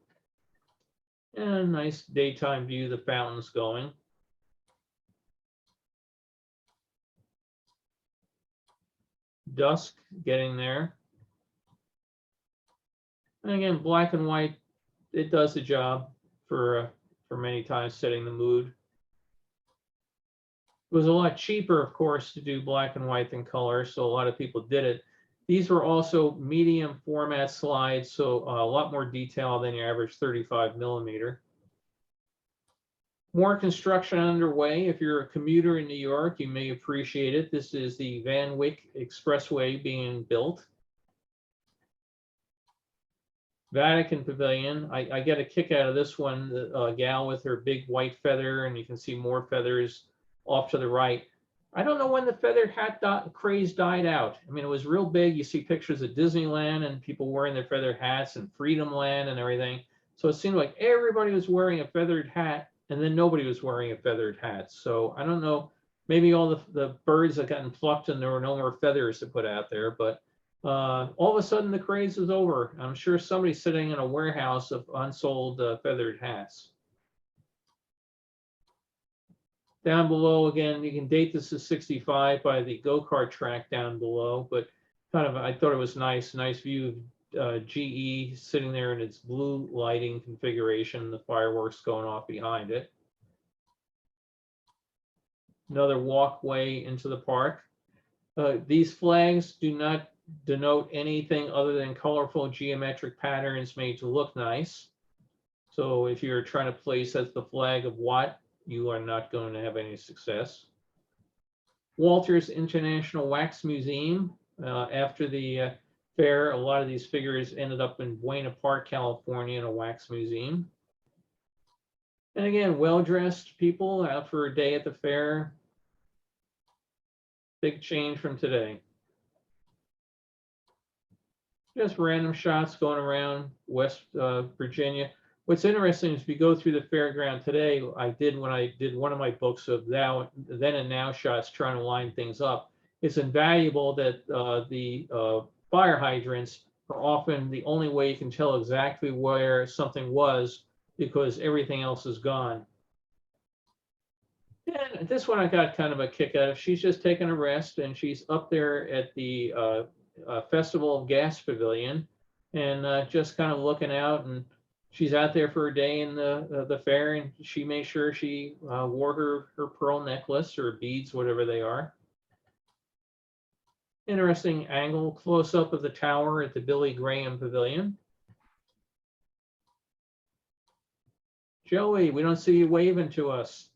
And a nice daytime view, the fountains going. Dusk getting there. And again, black and white, it does the job for many times setting the mood. It was a lot cheaper, of course, to do black and white than color, so a lot of people did it. These were also medium format slides, so a lot more detail than your average 35 millimeter. More construction underway. If you're a commuter in New York, you may appreciate it. This is the Van Wyck Expressway being built. Vatican Pavilion. I get a kick out of this one. The gal with her big white feather, and you can see more feathers off to the right. I don't know when the feathered hat craze died out. I mean, it was real big. You see pictures of Disneyland and people wearing their feathered hats and Freedom Land and everything. So it seemed like everybody was wearing a feathered hat, and then nobody was wearing a feathered hat. So I don't know, maybe all the birds had gotten plucked and there were no more feathers to put out there, but all of a sudden the craze is over. I'm sure somebody's sitting in a warehouse of unsold feathered hats. Down below, again, you can date this as 65 by the go-kart track down below, but kind of, I thought it was nice view of GE sitting there in its blue lighting configuration, the fireworks going off behind it. Another walkway into the park. These flags do not denote anything other than colorful geometric patterns made to look nice. So if you're trying to place as the flag of Watt, you are not going to have any success. Walters International Wax Museum. After the fair, a lot of these figures ended up in Buena Park, California, in a wax museum. And again, well-dressed people out for a day at the fair. Big change from today. Just random shots going around West Virginia. What's interesting is if you go through the fairground today, I did when I did one of my books of then and now shots trying to line things up. It's invaluable that the fire hydrants are often the only way you can tell exactly where something was because everything else is gone. And this one I got kind of a kick out of. She's just taking a rest and she's up there at the Festival of Gas Pavilion and just kind of looking out, and she's out there for a day in the fair, and she made sure she wore her pearl necklace or beads, whatever they are. Interesting angle, close up of the tower at the Billy Graham Pavilion. Joey, we don't see you waving to us.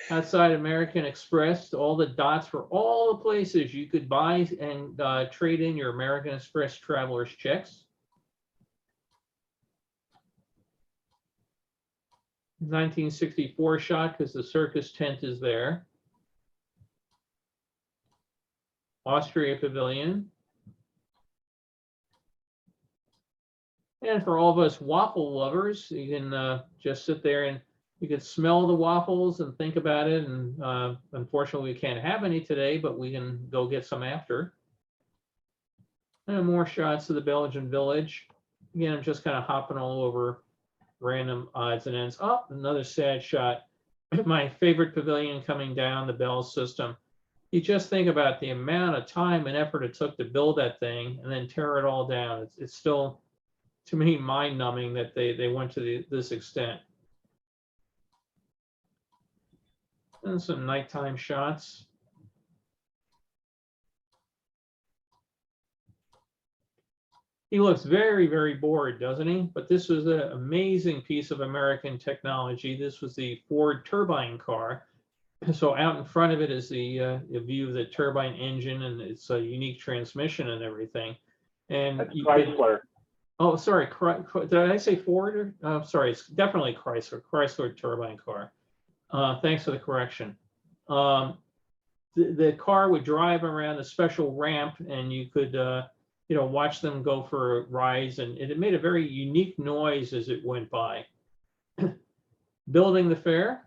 Outside American Express, all the dots were all the places you could buy and trade in your American Express traveler's checks. 1964 shot because the circus tent is there. Austria Pavilion. And for all of us waffle lovers, you can just sit there and you can smell the waffles and think about it. And unfortunately, we can't have any today, but we can go get some after. And more shots of the Belgian Village. Again, I'm just kind of hopping all over random odds and ends. Oh, another sad shot. My favorite pavilion coming down the Bell system. You just think about the amount of time and effort it took to build that thing and then tear it all down. It's still, to me, mind-numbing that they went to this extent. And some nighttime shots. He looks very, very bored, doesn't he? But this was an amazing piece of American technology. This was the Ford Turbine Car. So out in front of it is the view of the turbine engine and its a unique transmission and everything. And That's you could, Chrysler. oh, sorry, did I say Ford? Sorry, it's definitely Chrysler Turbine Car. Thanks for the correction. The car would drive around a special ramp, and you could, you know, watch them go for rides, and it made a very unique noise as it went by. Building the fair,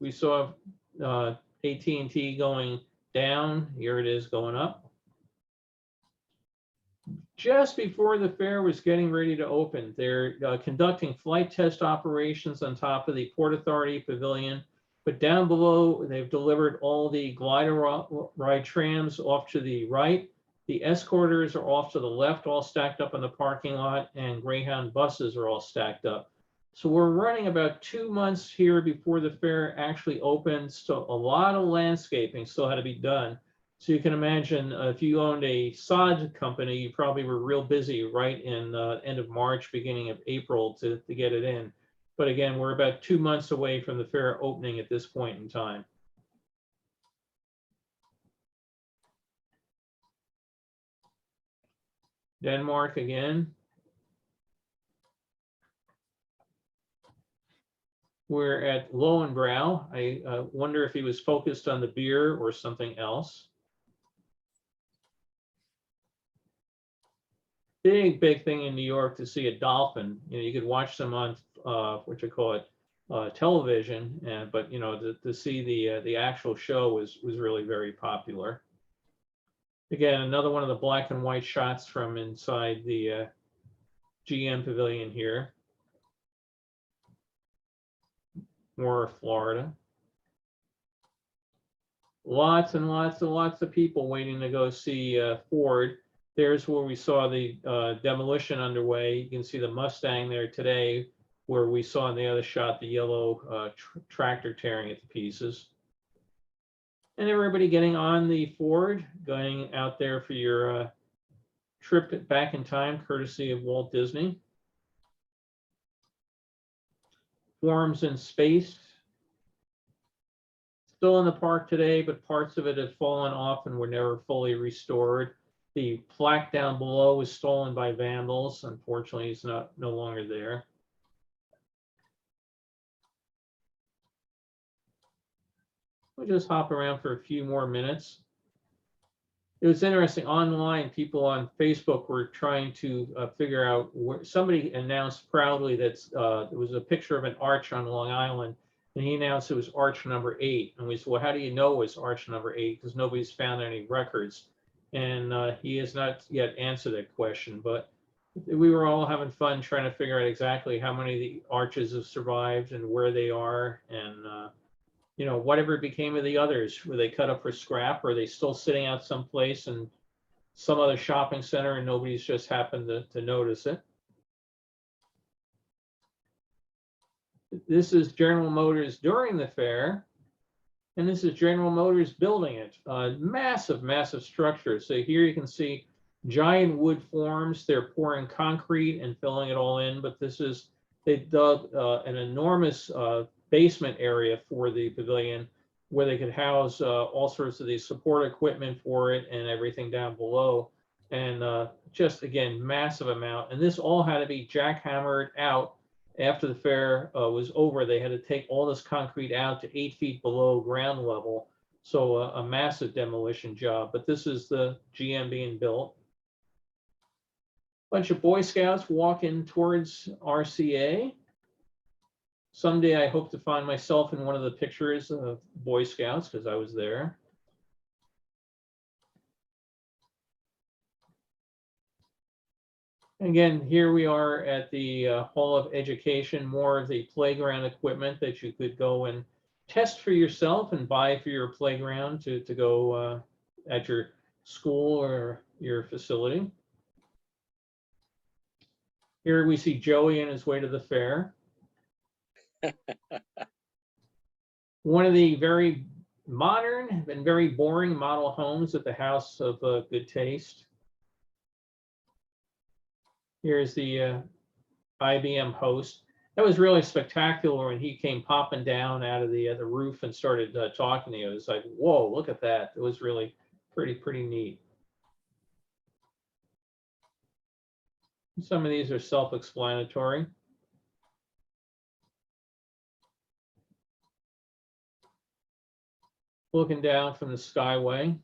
we saw AT&T going down. Here it is going up. Just before the fair was getting ready to open, they're conducting flight test operations on top of the Port Authority Pavilion. But down below, they've delivered all the glider ride trams off to the right. The escorters are off to the left, all stacked up in the parking lot, and Greyhound buses are all stacked up. So we're running about 2 months here before the fair actually opens. So a lot of landscaping still had to be done. So you can imagine if you owned a sod company, you probably were real busy right in end of March, beginning of April to get it in. But again, we're about 2 months away from the fair opening at this point in time. Denmark again. We're at Lowenbrow. I wonder if he was focused on the beer or something else. Big thing in New York to see a dolphin. You know, you could watch them on what you call it, television, but you know, to see the actual show was really very popular. Again, another one of the black and white shots from inside the GM Pavilion here. More Florida. Lots and lots of people waiting to go see Ford. There's where we saw the demolition underway. You can see the Mustang there today, where we saw in the other shot the yellow tractor tearing it to pieces. And everybody getting on the Ford, going out there for your trip back in time, courtesy of Walt Disney. Forms in Space. Still in the park today, but parts of it have fallen off and were never fully restored. The plaque down below was stolen by vandals. Unfortunately, it's no longer there. We'll just hop around for a few more minutes. It was interesting, online, people on Facebook were trying to figure out where somebody announced proudly that there was a picture of an arch on Long Island, and he announced it was arch number 8. And we said, well, how do you know it was arch number 8? Because nobody's found any records. And he has not yet answered that question, but we were all having fun trying to figure out exactly how many of the arches have survived and where they are, and you know, whatever became of the others. Were they cut up for scrap, or are they still sitting out someplace in some other shopping center and nobody's just happened to notice it? This is General Motors during the fair, and this is General Motors building it. Massive structure. So here you can see giant wood forms. They're pouring concrete and filling it all in, but this is, they dug an enormous basement area for the pavilion where they could house all sorts of these support equipment for it and everything down below. And just, again, massive amount. And this all had to be jackhammered out after the fair was over. They had to take all this concrete out to 8 feet below ground level. So a massive demolition job. But this is the GM being built. Bunch of Boy Scouts walking towards RCA. Someday I hope to find myself in one of the pictures of Boy Scouts, because I was there. Again, here we are at the Hall of Education, more of the playground equipment that you could go and test for yourself and buy for your playground to go at your school or your facility. Here we see Joey on his way to the fair. One of the very modern and very boring model homes at the House of Good Taste. Here's the IBM host. that was really spectacular when he came popping down out of the roof and started talking to you. It was like, whoa, look at that. It was really pretty neat. Some of these are self-explanatory. Looking down from the Skyway.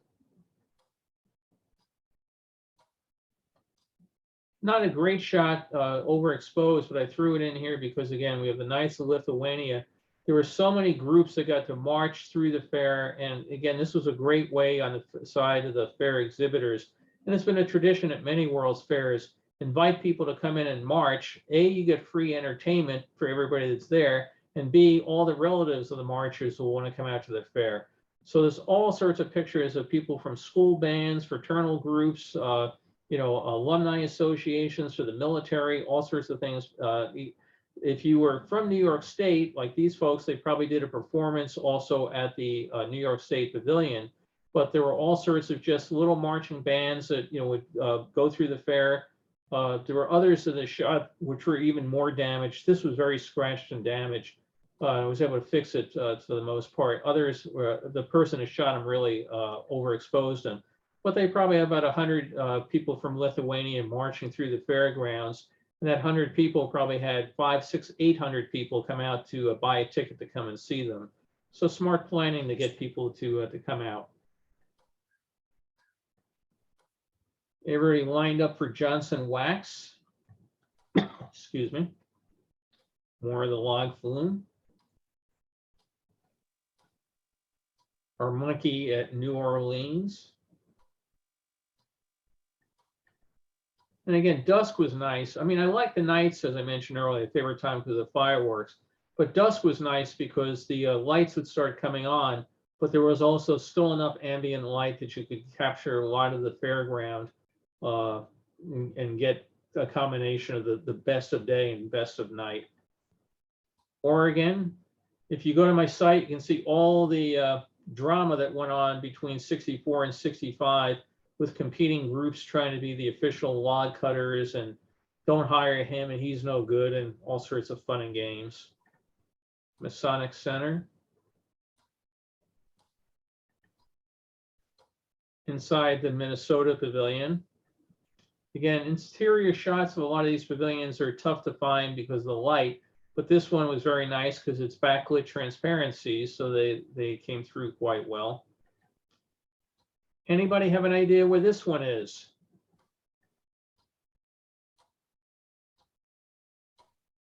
Not a great shot, overexposed, but I threw it in here because, again, we have the Knights of Lithuania. There were so many groups that got to march through the fair. And again, this was a great way on the side of the fair exhibitors. And it's been a tradition at many World's Fairs. Invite people to come in and march. A, you get free entertainment for everybody that's there. And B, all the relatives of the marchers will want to come out to the fair. So there's all sorts of pictures of people from school bands, fraternal groups, alumni associations for the military, all sorts of things. If you were from New York State, like these folks, they probably did a performance also at the New York State Pavilion. But there were all sorts of just little marching bands that would go through the fair. There were others in the shot which were even more damaged. This was very scratched and damaged. I was able to fix it to the most part. Others, the person who shot him really overexposed him. But they probably have about 100 people from Lithuania marching through the fairgrounds. And that 100 people probably had 500, 600, 800 people come out to buy a ticket to come and see them. So smart planning to get people to come out. Everybody lined up for Johnson Wax. Excuse me. More of the log flume. Harmonic at New Orleans. And again, dusk was nice. I mean, I like the nights, as I mentioned earlier, favorite time because of the fireworks. But dusk was nice because the lights would start coming on, but there was also still enough ambient light that you could capture a lot of the fairground and get a combination of the best of day and best of night. Oregon, if you go to my site, you can see all the drama that went on between 64 and 65 with competing groups trying to be the official log cutters and don't hire him and he's no good and all sorts of fun and games. Masonic Center. Inside the Minnesota Pavilion. Again, interior shots of a lot of these pavilions are tough to find because of the light, but this one was very nice because it's backlit transparency, so they came through quite well. Anybody have an idea where this one is?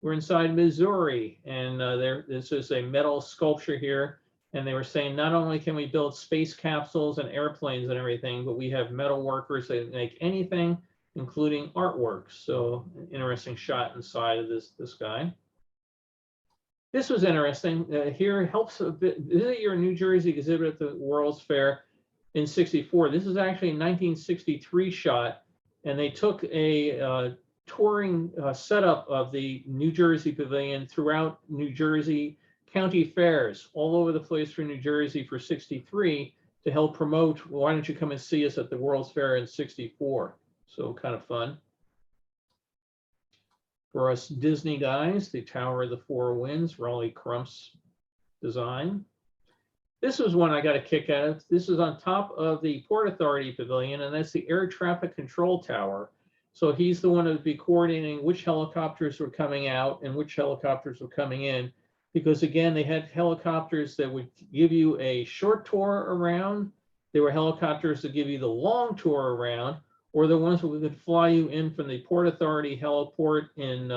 We're inside Missouri, and this is a metal sculpture here. And they were saying not only can we build space capsules and airplanes and everything, but we have metal workers that make anything, including artwork. So an interesting shot inside of this guy. This was interesting. Here helps a bit. Visit your New Jersey exhibit at the World's Fair in '64. This is actually a 1963 shot, and they took a touring setup of the New Jersey Pavilion throughout New Jersey county fairs all over the place for New Jersey for '63 to help promote, why don't you come and see us at the World's Fair in '64? So kind of fun. For us Disney guys, the Tower of the Four Winds, Raleigh Crumps design. This was one I got a kick out of. This is on top of the Port Authority Pavilion, and that's the Air Traffic Control Tower. So he's the one who would be coordinating which helicopters were coming out and which helicopters were coming in. Because again, they had helicopters that would give you a short tour around. There were helicopters that give you the long tour around, or the ones that could fly you in from the Port Authority heliport in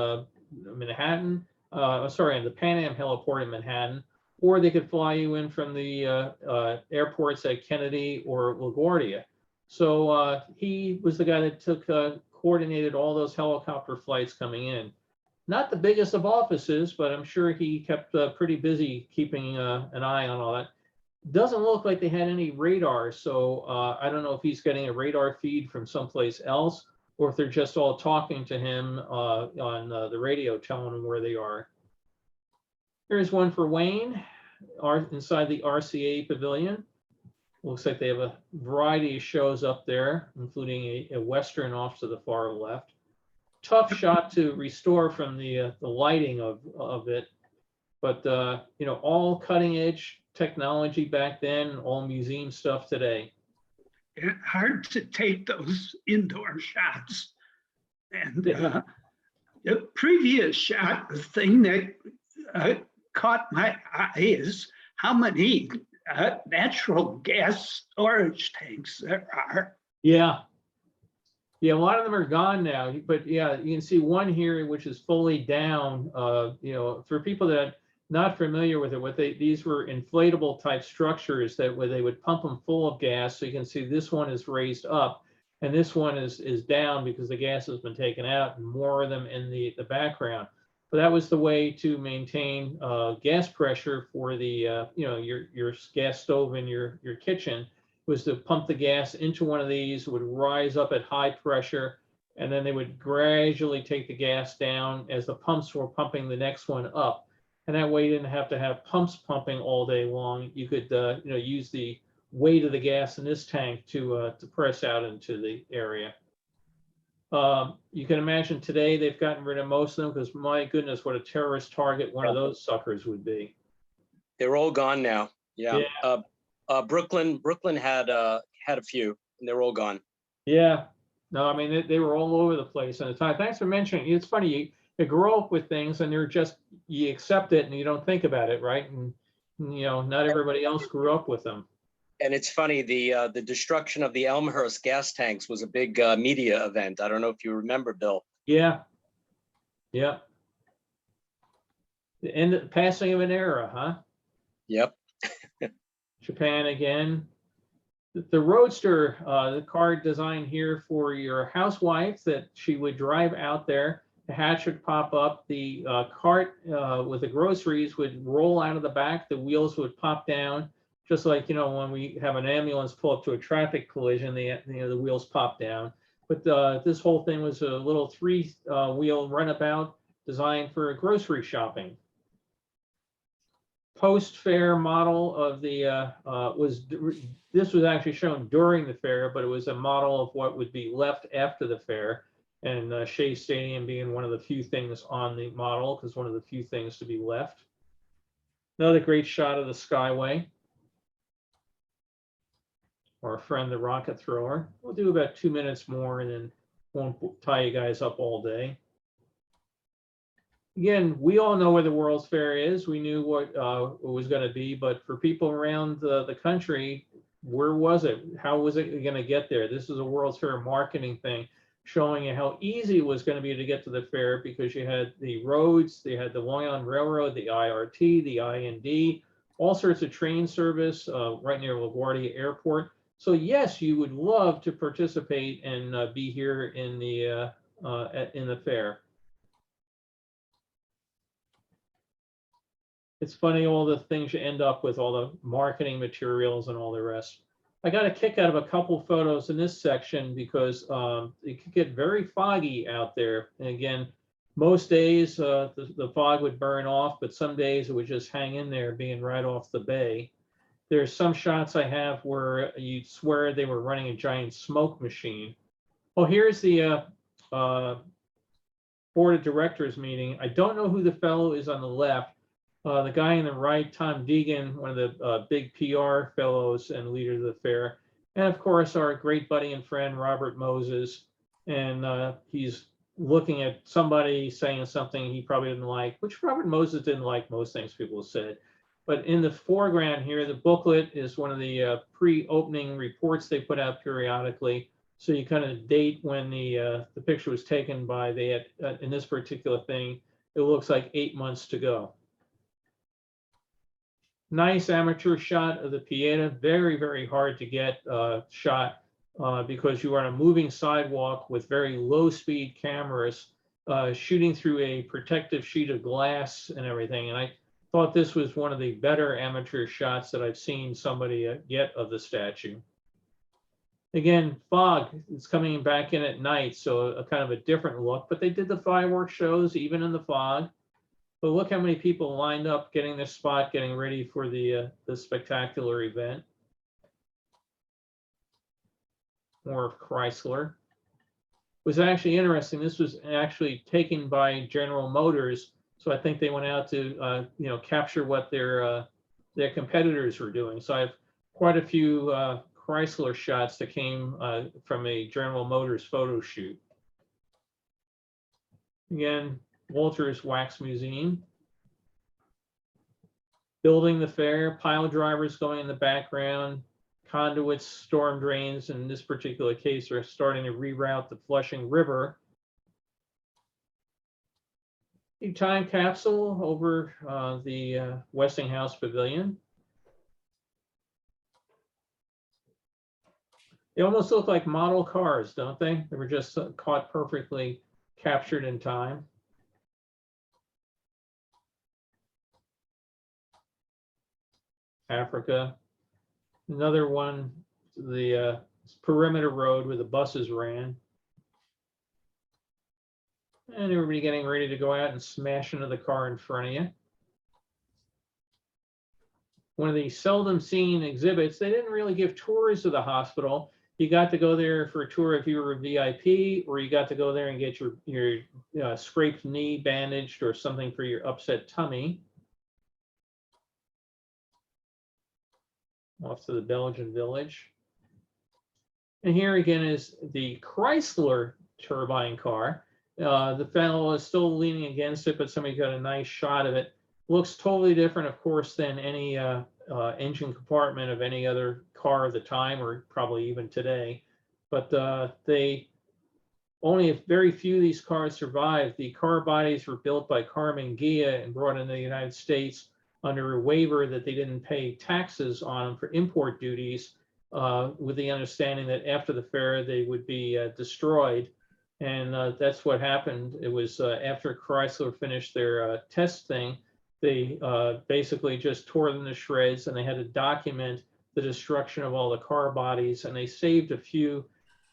Manhattan, the Pan Am heliport in Manhattan, or they could fly you in from the airports at Kennedy or LaGuardia. So he was the guy that coordinated all those helicopter flights coming in. Not the biggest of offices, but I'm sure he kept pretty busy keeping an eye on all that. Doesn't look like they had any radar, so I don't know if he's getting a radar feed from someplace else, or if they're just all talking to him on the radio, telling him where they are. Here's one for Wayne, inside the RCA Pavilion. Looks like they have a variety of shows up there, including a Western off to the far left. tough shot to restore from the lighting of it. But, you know, all cutting edge technology back then, all museum stuff today. Hard to take those indoor shots. And the previous shot, the thing that caught my eye is how many natural gas storage tanks there are. Yeah. Yeah, a lot of them are gone now, but yeah, you can see one here which is fully down. You know, for people that are not familiar with it, these were inflatable type structures that where they would pump them full of gas. So you can see this one is raised up, and this one is down because the gas has been taken out, and more of them in the background. But that was the way to maintain gas pressure for the you know, your gas stove in your kitchen, was to pump the gas into one of these, would rise up at high pressure, and then they would gradually take the gas down as the pumps were pumping the next one up. And that way you didn't have to have pumps pumping all day long. You could you know, use the weight of the gas in this tank to press out into the area. You can imagine today they've gotten rid of most of them, because my goodness, what a terrorist target one of those suckers would be. They're all gone now. Yeah. Brooklyn had a few, and they're all gone. Yeah. No, I mean, they were all over the place at the time. Thanks for mentioning it. It's funny, you grow up with things and they're just, you accept it and you don't think about it, right? And, you know, not everybody else grew up with them. And it's funny, the destruction of the Elmhurst gas tanks was a big media event. I don't know if you remember, Bill. Yeah. Yeah. The end, passing of an era, huh? Yep. Japan again. The Roadster, the car designed here for your housewife, that she would drive out there. The hatch would pop up. The cart with the groceries would roll out of the back. The wheels would pop down, just like, you know, when we have an ambulance pull up to a traffic collision, the wheels pop down. But this whole thing was a little three-wheel runabout designed for grocery shopping. Post-fair model of the this was actually shown during the fair, but it was a model of what would be left after the fair, and Shea Stadium being one of the few things on the model, because one of the few things to be left. Another great shot of the Skyway. Our friend the rocket thrower. We'll do about 2 minutes more and then won't tie you guys up all day. Again, we all know where the World's Fair is. We knew what it was going to be, but for people around the country, where was it? How was it going to get there? This is a World's Fair marketing thing, showing you how easy it was going to be to get to the fair, because you had the roads, they had the Long Island Railroad, the IRT, the IND, all sorts of train service right near LaGuardia Airport. So yes, you would love to participate and be here in the fair. It's funny, all the things you end up with, all the marketing materials and all the rest. I got a kick out of a couple photos in this section because it could get very foggy out there. And again, most days the fog would burn off, but some days it would just hang in there, being right off the bay. There's some shots I have where you'd swear they were running a giant smoke machine. Oh, here's the board of directors meeting. I don't know who the fellow is on the left. The guy on the right, Tom Deegan, one of the big PR fellows and leaders of the fair. And of course, our great buddy and friend, Robert Moses. And he's looking at somebody saying something he probably didn't like, which Robert Moses didn't like most things people said. But in the foreground here, the booklet is one of the pre-opening reports they put out periodically. So you kind of date when the picture was taken by in this particular thing, it looks like 8 months to go. Nice amateur shot of the Pieta, very, very hard to get shot because you are on a moving sidewalk with very low speed cameras shooting through a protective sheet of glass and everything. And I thought this was one of the better amateur shots that I've seen somebody get of the statue. Again, fog is coming back in at night, so a kind of a different look, but they did the fireworks shows even in the fog. But look how many people lined up getting this spot, getting ready for the spectacular event. More of Chrysler. was actually interesting. This was actually taken by General Motors. So I think they went out to, capture what their competitors were doing. So I have quite a few Chrysler shots that came from a General Motors photo shoot. Again, Walter's Wax Museum. Building the fair, pile drivers going in the background, conduits, storm drains, in this particular case, are starting to reroute the Flushing River. A time capsule over the Westinghouse Pavilion. They almost look like model cars, don't they? They were just caught perfectly captured in time. Africa. Another one, the perimeter road where the buses ran. And everybody getting ready to go out and smash into the car in front of you. One of the seldom seen exhibits, they didn't really give tours of the hospital. You got to go there for a tour if you were a VIP, or you got to go there and get your scraped knee bandaged or something for your upset tummy. Off to the Belgian Village. And here again is the Chrysler Turbine Car. The fellow is still leaning against it, but somebody got a nice shot of it. Looks totally different, of course, than any engine compartment of any other car of the time, or probably even today. But only a very few of these cars survived. The car bodies were built by Carmen Gia and brought into the United States under a waiver that they didn't pay taxes on them for import duties, with the understanding that after the fair they would be destroyed. And that's what happened. It was after Chrysler finished their test thing, they basically just tore them to shreds, and they had to document the destruction of all the car bodies, and they saved a few.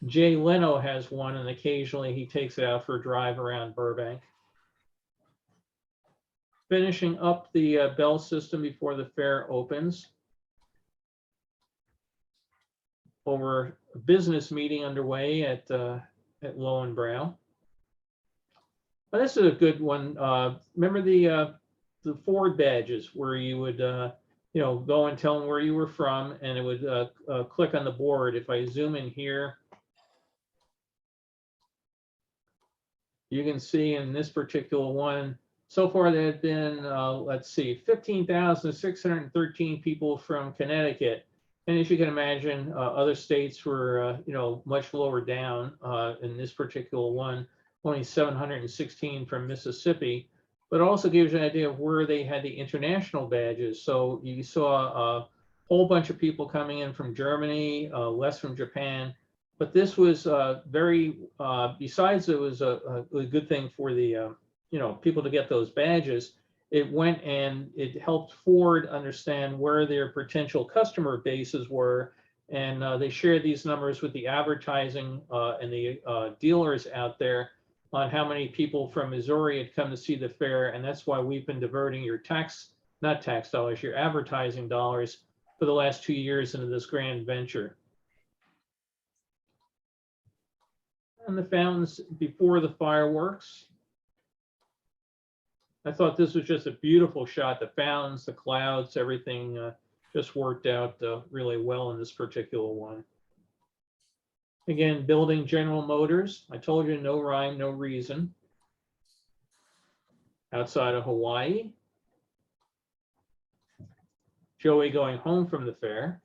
Jay Leno has one, and occasionally he takes it out for a drive around Burbank. Finishing up the bell system before the fair opens. Over a business meeting underway at Lowenbrow. But this is a good one. Remember the Ford badges where you would go and tell them where you were from, and it would click on the board. If I zoom in here, you can see in this particular one, so far there have been, let's see, 15,613 people from Connecticut. And as you can imagine, other states were, much lower down. In this particular one, only 716 from Mississippi. But it also gives you an idea of where they had the international badges. So you saw a whole bunch of people coming in from Germany, less from Japan. But this was very, besides it was a good thing for the, people to get those badges, it went and it helped Ford understand where their potential customer bases were. And they shared these numbers with the advertising and the dealers out there on how many people from Missouri had come to see the fair. And that's why we've been diverting your not tax dollars, your advertising dollars for the last 2 years into this grand venture. And the fountains before the fireworks. I thought this was just a beautiful shot. The fountains, the clouds, everything just worked out really well in this particular one. Again, building General Motors. I told you no rhyme, no reason. Outside of Hawaii. Joey going home from the fair.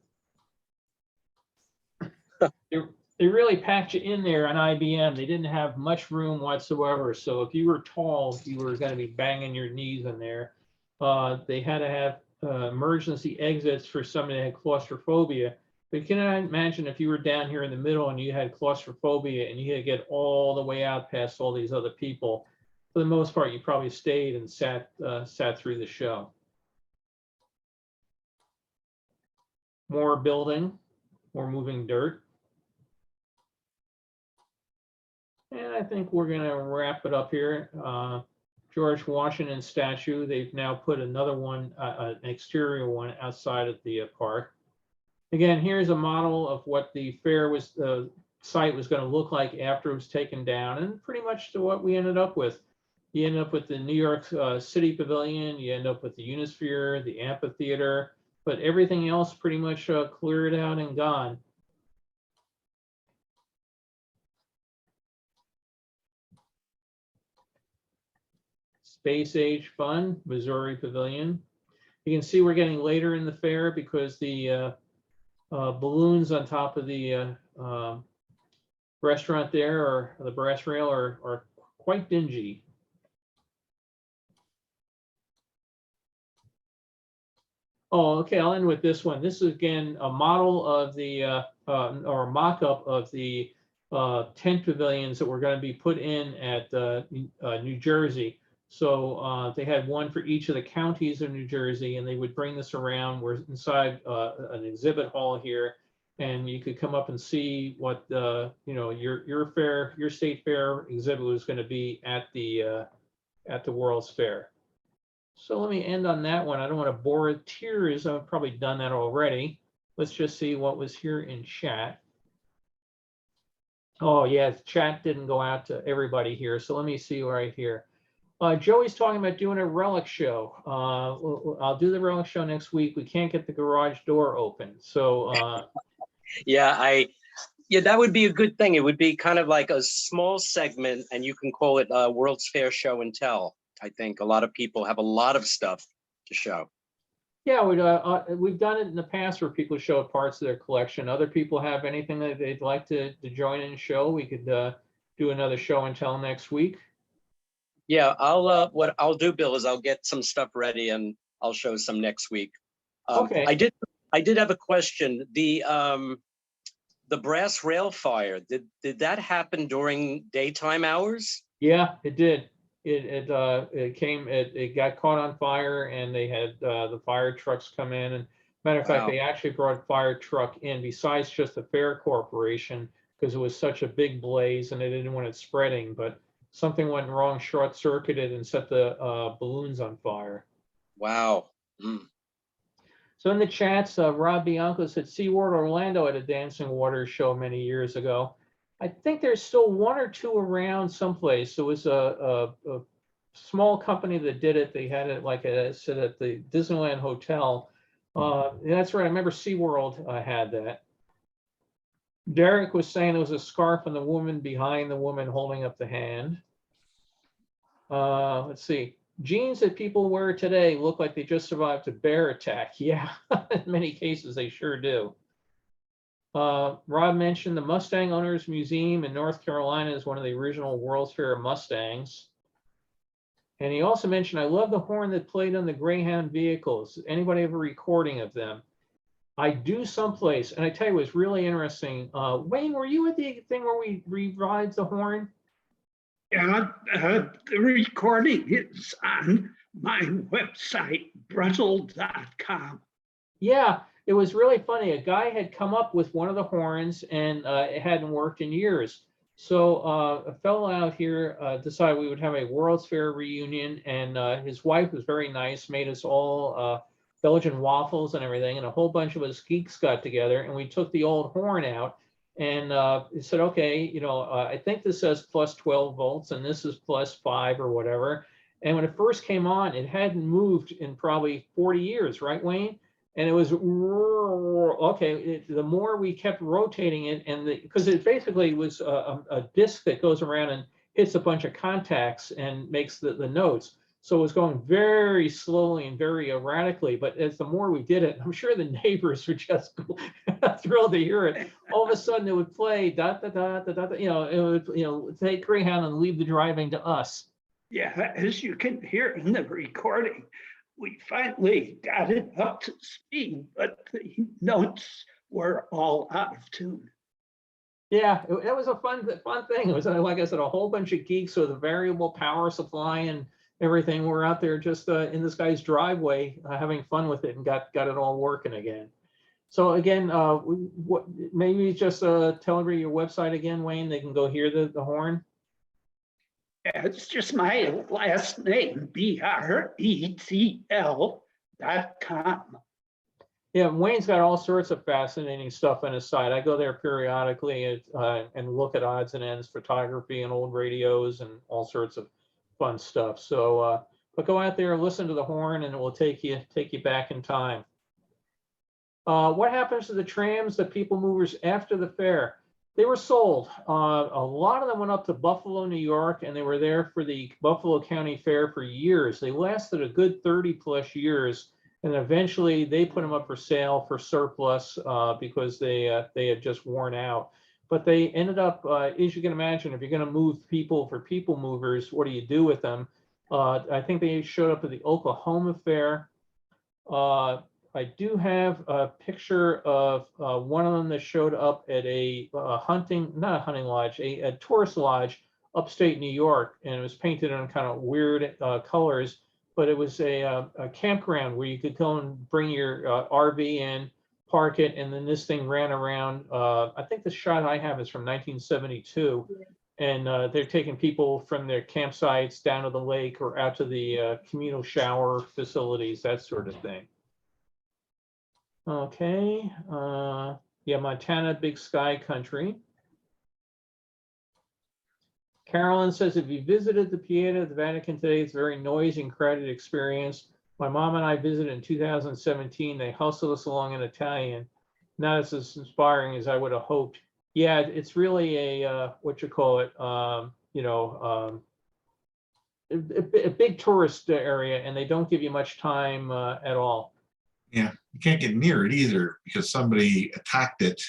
They really packed you in there on IBM. They didn't have much room whatsoever. So if you were tall, you were going to be banging your knees in there. They had to have emergency exits for somebody that had claustrophobia. But you can imagine if you were down here in the middle and you had claustrophobia and you had to get all the way out past all these other people. For the most part, you probably stayed and sat through the show. More building, more moving dirt. And I think we're going to wrap it up here. George Washington statue, they've now put another one, an exterior one outside of the park. Again, here's a model of what the fair was, site was going to look like after it was taken down, and pretty much to what we ended up with. You end up with the New York City Pavilion, you end up with the Unisphere, the amphitheater, but everything else pretty much cleared out and gone. Space Age Fun, Missouri Pavilion. You can see we're getting later in the fair because the balloons on top of the restaurant there, or the brass rail, are quite dingy. Oh, okay, I'll end with this one. This is again a model of the, or a mock-up of the tent pavilions that were going to be put in at New Jersey. So they had one for each of the counties of New Jersey, and they would bring this around. We're inside an exhibit hall here, and you could come up and see what your fair, your state fair exhibit was going to be at the World's Fair. So let me end on that one. I don't want to bore tears. I've probably done that already. Let's just see what was here in chat. Oh yeah, chat didn't go out to everybody here. So let me see right here. Joey's talking about doing a relic show. I'll do the relic show next week. We can't get the garage door open. So Yeah, that would be a good thing. It would be kind of like a small segment, and you can call it World's Fair Show and Tell. I think a lot of people have a lot of stuff to show. yeah, we've done it in the past where people show parts of their collection. Other people have anything that they'd like to join in and show. We could do another show and tell next week. Yeah, what I'll do, Bill, is I'll get some stuff ready and I'll show some next week. Okay. I did have a question. The brass rail fire, did that happen during daytime hours? Yeah, it did. It got caught on fire, and they had the fire trucks come in. And matter of fact, Wow. they actually brought a fire truck in besides just the fair corporation, because it was such a big blaze and they didn't want it spreading. But something went wrong, short circuited, and set the balloons on fire. Wow. Mm. So in the chats, Rob Bianco said SeaWorld Orlando had a dancing water show many years ago. I think there's still one or two around someplace. It was a small company that did it. They had it, like I said, at the Disneyland Hotel. That's right. I remember SeaWorld had that. Derek was saying there was a scarf on the woman behind the woman holding up the hand. Let's see. Jeans that people wear today look like they just survived a bear attack. Yeah, in many cases they sure do. Rob mentioned the Mustang Owners Museum in North Carolina is one of the original World's Fair Mustangs. And he also mentioned, I love the horn that played on the Greyhound vehicles. Anybody have a recording of them? I do someplace, and I tell you, it was really interesting. Wayne, were you at the thing where we revived the horn? Yeah, the recording is on my website, Brussels.com. Yeah, it was really funny. A guy had come up with one of the horns, and it hadn't worked in years. So a fellow out here decided we would have a World's Fair reunion, and his wife was very nice, made us all Belgian waffles and everything, and a whole bunch of us geeks got together, and we took the old horn out, and he said, okay, I think this says plus 12 volts, and this is plus 5 or whatever. And when it first came on, it hadn't moved in probably 40 years, right, Wayne? And it was, okay, the more we kept rotating it, and because it basically was a disc that goes around and hits a bunch of contacts and makes the notes. So it was going very slowly and very erratically, but as the more we did it, I'm sure the neighbors were just thrilled to hear it. All of a sudden it would play, da, da, da, da, da, it would take Greyhound and leave the driving to us. Yeah, as you can hear in the recording, we finally got it up to speed, but the notes were all out of tune. Yeah, it was a fun thing. It was, like I said, a whole bunch of geeks with a variable power supply and everything. We're out there just in this guy's driveway having fun with it, and got it all working again. So again, maybe just tell everybody your website again, Wayne. They can go hear the horn. It's just my last name, BRETL.com. Yeah, Wayne's got all sorts of fascinating stuff on his site. I go there periodically and look at odds and ends, photography and old radios and all sorts of fun stuff. So, but go out there, listen to the horn, and it will take you back in time. What happens to the trams, the people movers after the fair? They were sold. A lot of them went up to Buffalo, New York, and they were there for the Buffalo County Fair for years. They lasted a good 30 plus years. And eventually they put them up for sale for surplus because they had just worn out. But they ended up, as you can imagine, if you're going to move people for people movers, what do you do with them? I think they showed up at the Oklahoma Fair. I do have a picture of one of them that showed up at a not a hunting lodge, a tourist lodge upstate New York, and it was painted in kind of weird colors. But it was a campground where you could go and bring your RV in, park it, and then this thing ran around. I think the shot I have is from 1972, and they're taking people from their campsites down to the lake or out to the communal shower facilities, that sort of thing. Okay, yeah, Montana, big sky country. Carolyn says, if you visited the Pieta of the Vatican today, it's a very noisy and crowded experience. My mom and I visited in 2017. They hustled us along in Italian. Not as inspiring as I would have hoped. Yeah, it's really a, what you call it, a big tourist area, and they don't give you much time at all. Yeah, you can't get near it either because somebody attacked it.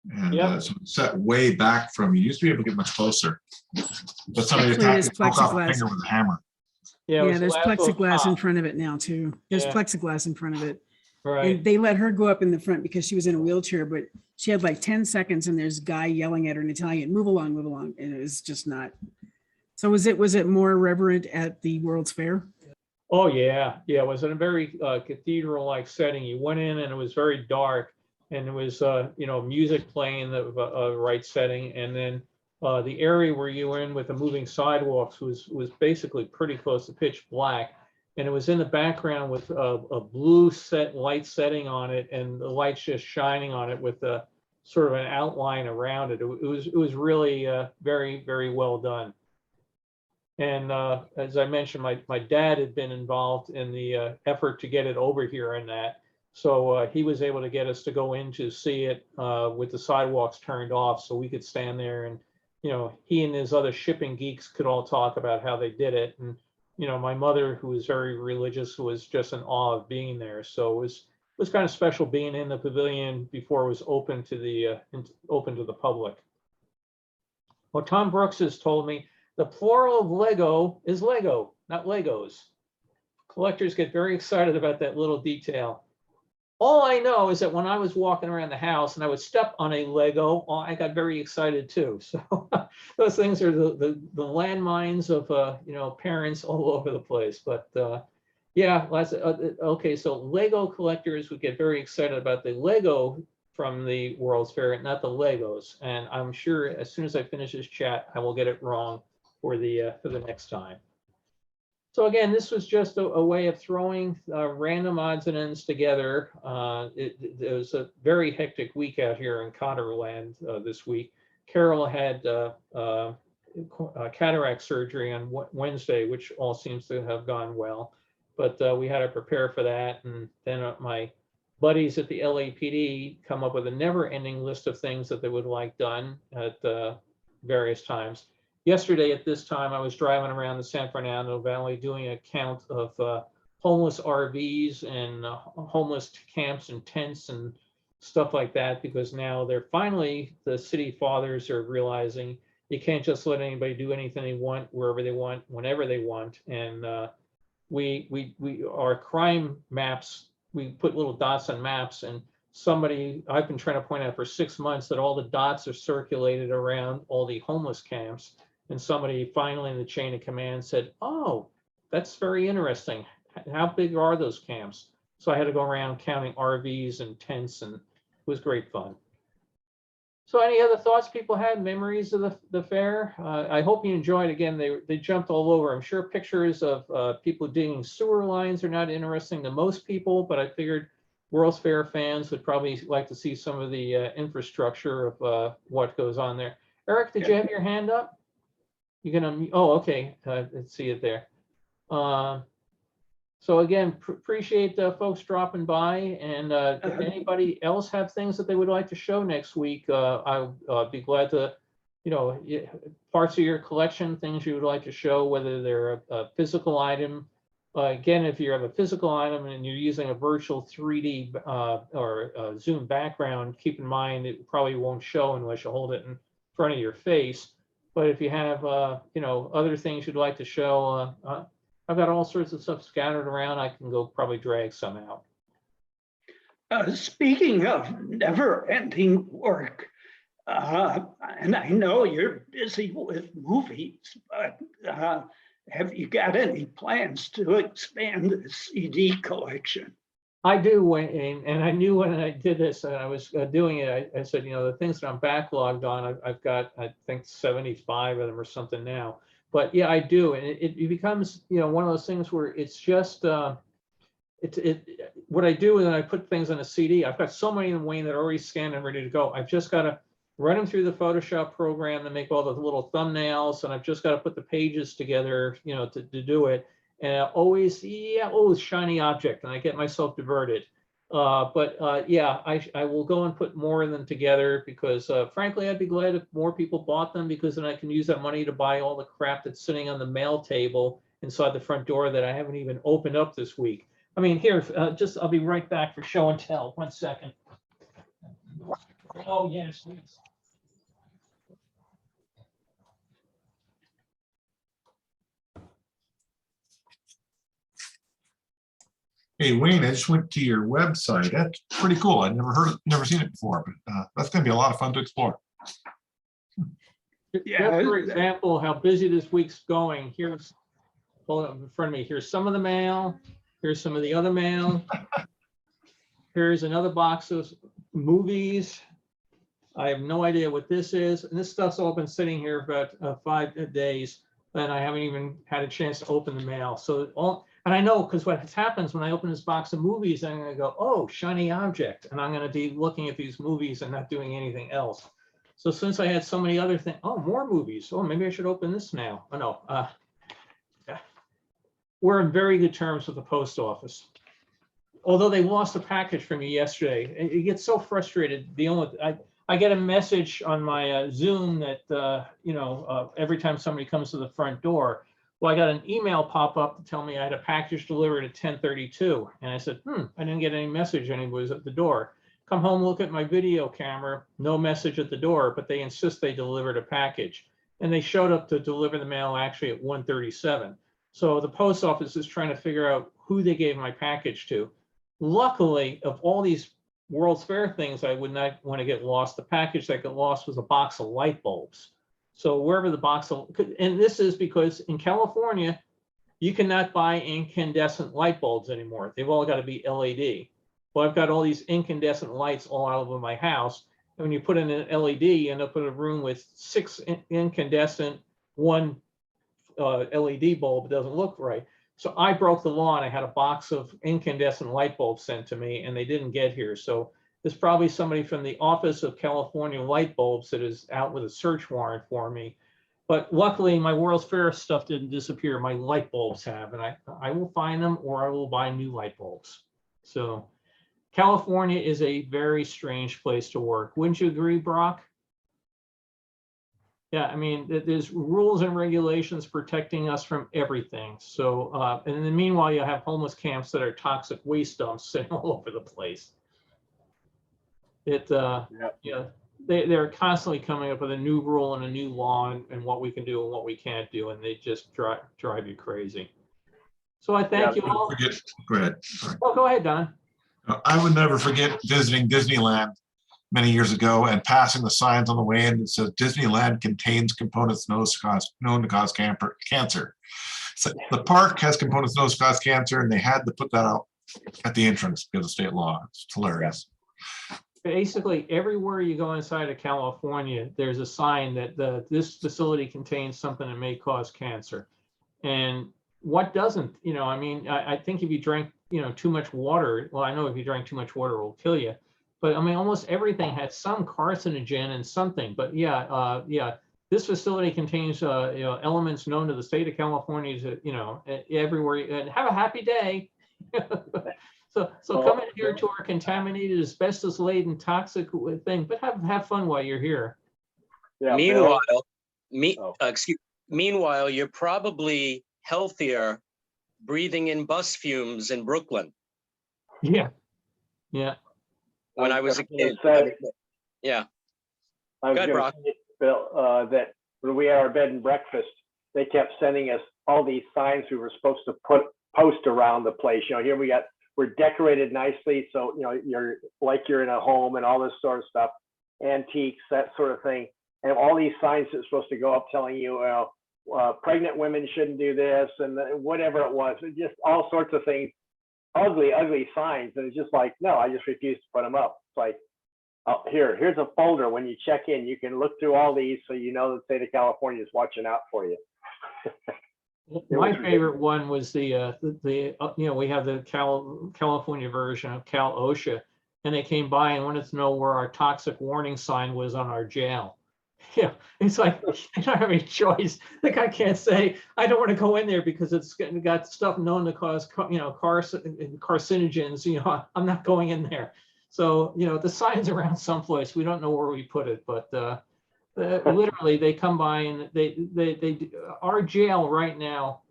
And Yep. so it's set way back from you. Used to be able to get much closer, but somebody Actually, attacked there's it, broke off a plexiglass. finger with a hammer. Yeah, it Yeah, was the there's last little plexiglass in top. front of it now too. There's Yeah. plexiglass in front of it. Right. And they let her go up in the front because she was in a wheelchair, but she had like 10 seconds and there's a guy yelling at her in Italian, move along, move along. And it was just not. So was it more reverent at the World's Fair? Oh, yeah. Yeah, it was in a very cathedral-like setting. You went in and it was very dark, and there was, music playing the right setting. And then the area where you were in with the moving sidewalks was basically pretty close to pitch black. And it was in the background with a blue light setting on it, and the lights just shining on it with a sort of an outline around it. It was really very, very well done. And as I mentioned, my dad had been involved in the effort to get it over here and that. So he was able to get us to go in to see it with the sidewalks turned off so we could stand there, and, he and his other shipping geeks could all talk about how they did it. And, my mother, who was very religious, was just in awe of being there. So it was kind of special being in the pavilion before it was open to the public. Well, Tom Brooks has told me, the plural of Lego is Lego, not Legos. Collectors get very excited about that little detail. All I know is that when I was walking around the house and I would step on a Lego, I got very excited too. So those things are the landmines of parents all over the place. But yeah, okay. So Lego collectors would get very excited about the Lego from the World's Fair, not the Legos. And I'm sure as soon as I finish this chat, I will get it wrong for the next time. So again, this was just a way of throwing random odds and ends together. It was a very hectic week out here in Connerland this week. Carol had cataract surgery on Wednesday, which all seems to have gone well. But we had to prepare for that. And then my buddies at the LAPD come up with a never-ending list of things that they would like done at various times. Yesterday at this time, I was driving around the San Fernando Valley doing a count of homeless RVs and homeless camps and tents and stuff like that, because now the city fathers are realizing you can't just let anybody do anything they want, wherever they want, whenever they want. And our crime maps, we put little dots on maps, and I've been trying to point out for 6 months that all the dots are circulated around all the homeless camps. And somebody finally in the chain of command said, oh, that's very interesting. How big are those camps? So I had to go around counting RVs and tents, and it was great fun. So any other thoughts people had, memories of the fair? I hope you enjoyed. Again, they jumped all over. I'm sure pictures of people digging sewer lines are not interesting to most people, but I figured World's Fair fans would probably like to see some of the infrastructure of what goes on there. Eric, did you have your hand up? You can, oh, okay, let's see it there. So again, appreciate folks dropping by, and if anybody else have things that they would like to show next week, I'll be glad to, you know, parts of your collection, things you would like to show, whether they're a physical item. Again, if you have a physical item and you're using a virtual 3D or Zoom background, keep in mind it probably won't show unless you hold it in front of your face. But if you have, you know, other things you'd like to show, I've got all sorts of stuff scattered around. I can go probably drag some out. Speaking of never-ending work, and I know you're busy with movies, but have you got any plans to expand the CD collection? I do, and I knew when I did this and I was doing it, I said, you know, the things that I'm backlogged on, I've got, I think 75 of them or something now. But yeah, I do, and it becomes, you know, one of those things where it's just, what I do is I put things on a CD. I've got so many in Wayne that are already scanned and ready to go. I've just got to run them through the Photoshop program to make all the little thumbnails, and I've just got to put the pages together, you know, to do it. And I always, yeah, oh, shiny object, and I get myself diverted. Yeah, I will go and put more of them together because, frankly, I'd be glad if more people bought them, because then I can use that money to buy all the crap that's sitting on the mail table inside the front door that I haven't even opened up this week. I mean, here, I'll be right back for show and tell. 1 second. Oh, yes, please. Hey, Wayne, I just went to your website. That's pretty cool. I've never seen it before, but that's going to be a lot of fun to explore. Yeah, Just for example, how busy this week's going. Here's, hold up in front of me. Here's some of the mail. Here's some of the other mail. Here's another box of movies. I have no idea what this is. And this stuff's all been sitting here for about 5 days, and I haven't even had a chance to open the mail. So all, and I know, because what happens when I open this box of movies, I'm going to go, oh, shiny object. And I'm going to be looking at these movies and not doing anything else. So since I had so many other things, oh, more movies. Oh, maybe I should open this now. Oh, no. We're in very good terms with the post office. Although they lost a package from me yesterday. It gets so frustrated dealing with, I get a message on my Zoom that, you know, every time somebody comes to the front door. Well, I got an email pop up to tell me I had a package delivered at 10:32. And I said, I didn't get any message. Anybody was at the door. Come home, look at my video camera, no message at the door, but they insist they delivered a package. And they showed up to deliver the mail actually at 1:37. So the post office is trying to figure out who they gave my package to. Luckily, of all these World's Fair things, I would not want to get lost. The package that got lost was a box of light bulbs. So wherever the box of, and this is because in California, you cannot buy incandescent light bulbs anymore. They've all got to be LED. Well, I've got all these incandescent lights all over my house. And when you put in an LED, you end up in a room with 6 incandescent, 1 LED bulb. It doesn't look right. So I broke the law and I had a box of incandescent light bulbs sent to me, and they didn't get here. So there's probably somebody from the Office of California Light Bulbs that is out with a search warrant for me. But luckily, my World's Fair stuff didn't disappear. My light bulbs have, and I will find them, or I will buy new light bulbs. So California is a very strange place to work. Wouldn't you agree, Brock? Yeah, I mean, there's rules and regulations protecting us from everything. So, and in the meanwhile, you have homeless camps that are toxic waste dumps sitting all over the place. Yeah, they're constantly coming up with a new rule and a new law and what we can do and what we can't do, and they just drive you crazy. So I thank you all. Go ahead. Sorry. Oh, go ahead, Don. I would never forget visiting Disneyland many years ago and passing the signs on the way in that says Disneyland contains components known to cause cancer. So the park has components known to cause cancer, and they had to put that out at the entrance because of state law. It's hilarious. Basically, everywhere you go inside of California, there's a sign that this facility contains something that may cause cancer. And what doesn't, I mean, I think if you drink, too much water, well, I know if you drink too much water, it will kill you. But I mean, almost everything has some carcinogen and something. But yeah, this facility contains, elements known to the state of California, everywhere. And have a happy day. So come in here to our contaminated, asbestos-laden, toxic thing, but have fun while you're here. Yeah, Meanwhile, Oh. meanwhile, you're probably healthier breathing in bus fumes in Brooklyn. Yeah. When I was a gonna kid. say- Yeah. I was Go ahead, going Brock. to say, Bill, that when we had our bed and breakfast, they kept sending us all these signs we were supposed to post around the place. Here we're decorated nicely, so you're like you're in a home and all this sort of stuff, antiques, that sort of thing, and all these signs that are supposed to go up telling you, pregnant women shouldn't do this, and whatever it was, just all sorts of things, ugly signs, and it's just like, no, I just refuse to put them up. It's like, oh, here's a folder. When you check in, you can look through all these, so the state of California is watching out for you. My favorite one was we have the California version of Cal OSHA, and they came by and wanted to know where our toxic warning sign was on our jail. Yeah, it's like you don't have any choice. The guy can't say, I don't want to go in there because it's got stuff known to cause, carcinogens. I'm not going in there. So, the sign's around someplace. We don't know where we put it, but literally they come by and they our jail right now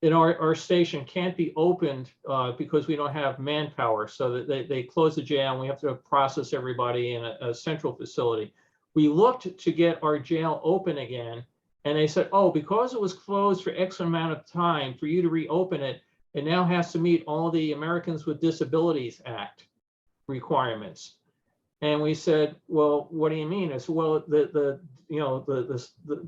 in our station can't be opened because we don't have manpower. So that they close the jail and we have to process everybody in a central facility. We looked to get our jail open again, and they said, oh, because it was closed for X amount of time, for you to reopen it, it now has to meet all the Americans with Disabilities Act requirements. And we said, well, what do you mean? I said, well, the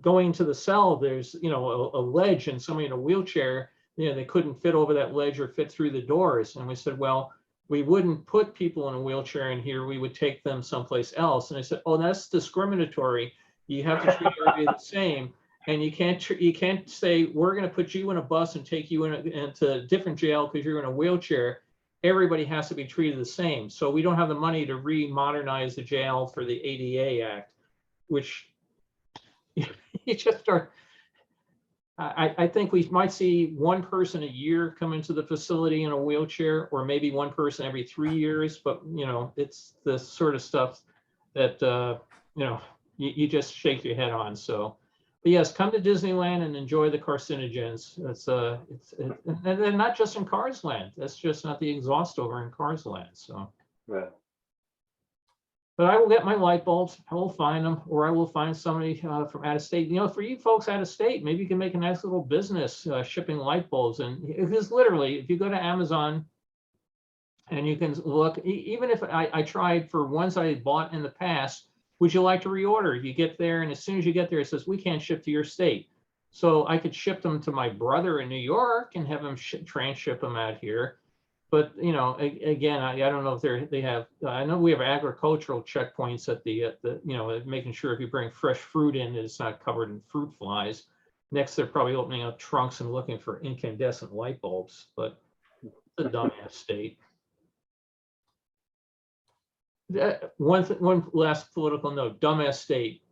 going to the cell, there's, a ledge, and somebody in a wheelchair, they couldn't fit over that ledge or fit through the doors. And we said, well, we wouldn't put people in a wheelchair in here. We would take them someplace else. And I said, oh, that's discriminatory. You have to treat everybody the same. And you can't say, we're going to put you in a bus and take you into a different jail because you're in a wheelchair. Everybody has to be treated the same. So we don't have the money to re-modernize the jail for the ADA Act, which you just start. I think we might see one person a year come into the facility in a wheelchair, or maybe one person every 3 years. But, it's the sort of stuff that, you just shake your head on. So, but yes, come to Disneyland and enjoy the carcinogens. And not just in Cars Land. That's just not the exhaust over in Cars Land. So, Yeah. but I will get my light bulbs. I will find them, or I will find somebody from out of state. For you folks out of state, maybe you can make a nice little business shipping light bulbs. And because literally, if you go to Amazon and you can look, even if I tried for ones I had bought in the past, would you like to reorder? You get there, and as soon as you get there, it says, we can't ship to your state. So I could ship them to my brother in New York and have him transship them out here. But, again, I don't know if they have, I know we have agricultural checkpoints at the making sure if you bring fresh fruit in, it's not covered in fruit flies. Next, they're probably opening up trunks and looking for incandescent light bulbs, but it's a dumbass state. One last political note, dumbass state.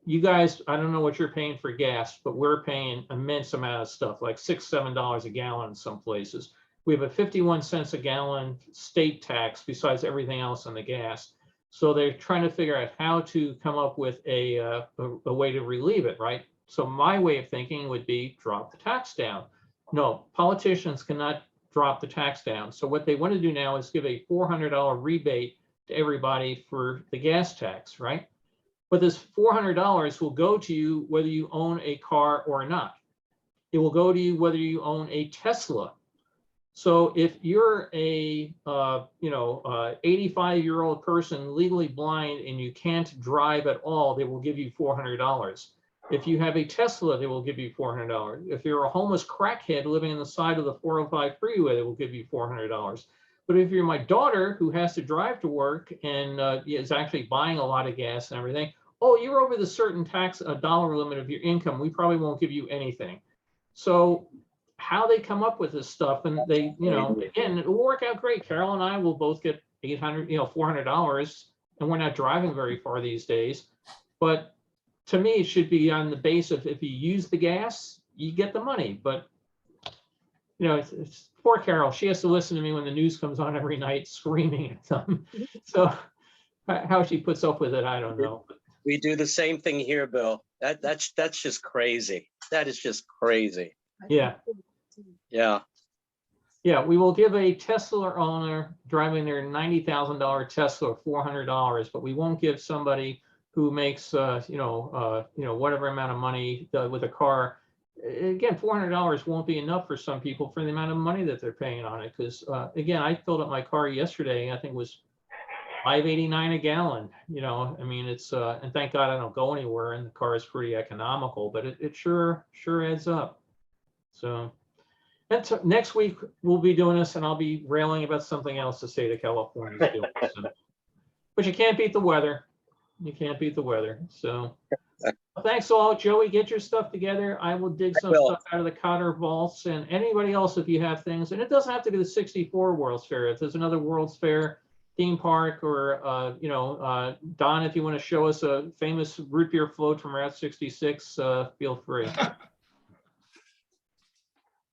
You guys, I don't know what you're paying for gas, but we're paying immense amount of stuff, like $6, $7 a gallon in some places. We have a 51 cents a gallon state tax besides everything else on the gas. So they're trying to figure out how to come up with a way to relieve it, right? So my way of thinking would be drop the tax down. No, politicians cannot drop the tax down. So what they want to do now is give a $400 rebate to everybody for the gas tax, right? But this $400 will go to you whether you own a car or not. It will go to you whether you own a Tesla. So if you're a 85-year-old person legally blind and you can't drive at all, they will give you $400. If you have a Tesla, they will give you $400. If you're a homeless crackhead living on the side of the 405 freeway, they will give you $400. But if you're my daughter who has to drive to work and is actually buying a lot of gas and everything, oh, you're over the certain tax dollar limit of your income, we probably won't give you anything. So how they come up with this stuff. And they, you know, again, it'll work out great. Carol and I will both get $800, $400, and we're not driving very far these days. But to me, it should be on the base of if you use the gas, you get the money. But you know, it's poor Carol. She has to listen to me when the news comes on every night, screaming at them. So how she puts up with it, I don't know. We do the same thing here, Bill. That's just crazy. That is just crazy. Yeah. Yeah. Yeah, we will give a Tesla owner driving their $90,000 Tesla $400, but we won't give somebody who makes whatever amount of money with a car. Again, $400 won't be enough for some people for the amount of money that they're paying on it. Because again, I filled up my car yesterday. I think it was $5.89 a gallon. You know, I mean, it's and thank God I don't go anywhere, and the car is pretty economical. But it sure adds up. So. That's next week we'll be doing this, and I'll be railing about something else to say to California's doing. So. But you can't beat the weather. You can't beat the weather. So thanks all. Joey, get your stuff together. I will dig some stuff out of the Cotter vaults, and anybody else if you have things. And it doesn't have to be the 64 World's Fair. If there's another World's Fair theme park, or Don, if you want to show us a famous root beer float from Route 66, feel free.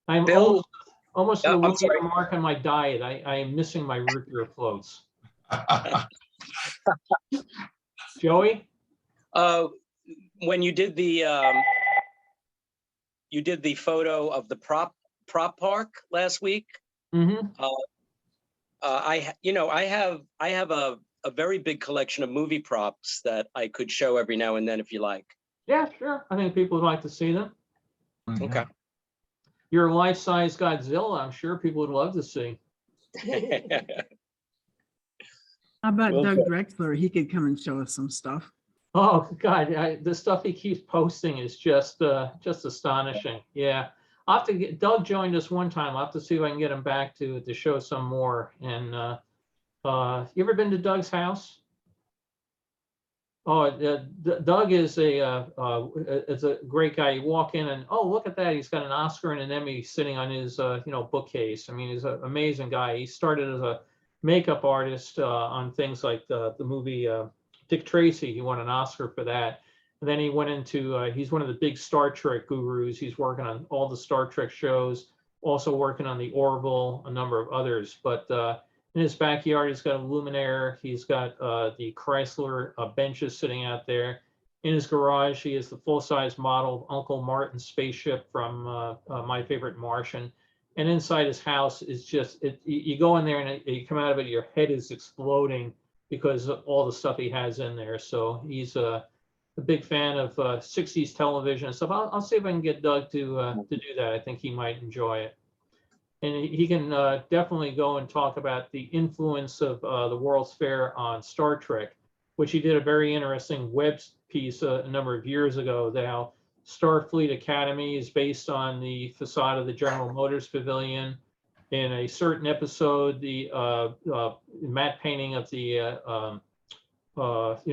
I'm Bill, almost I'm to the sorry. mark on my diet. I am missing my root beer floats. Joey? When you did the photo of the prop park last week, Mm-hmm. I have a very big collection of movie props that I could show every now and then if you like. Yeah, sure. I think people would like to see them. Okay. Your life-size Godzilla, I'm sure people would love to see. How about Well, Doug good. Drexler? He could come and show us some stuff. Oh God, the stuff he keeps posting is just astonishing. Yeah, I'll have to get Doug joined us one time. I'll have to see if I can get him back to show some more. And you ever been to Doug's house? Oh, Doug is a great guy. You walk in and look at that. He's got an Oscar and an Emmy sitting on his bookcase. I mean, he's an amazing guy. He started as a makeup artist on things like the movie Dick Tracy. He won an Oscar for that. And then he went into he's one of the big Star Trek gurus. He's working on all the Star Trek shows, also working on the Orville, a number of others. But in his backyard, he's got a Luminaire. He's got the Chrysler benches sitting out there. In his garage, he has the full-size model of Uncle Martin's spaceship from My Favorite Martian. And inside his house is just, you go in there and you come out of it, your head is exploding because of all the stuff he has in there. So he's a big fan of 60s television and stuff. I'll see if I can get Doug to do that. I think he might enjoy it. And he can definitely go and talk about the influence of the World's Fair on Star Trek, which he did a very interesting web piece a number of years ago, that how Starfleet Academy is based on the facade of the General Motors Pavilion. In a certain episode, the matte painting of the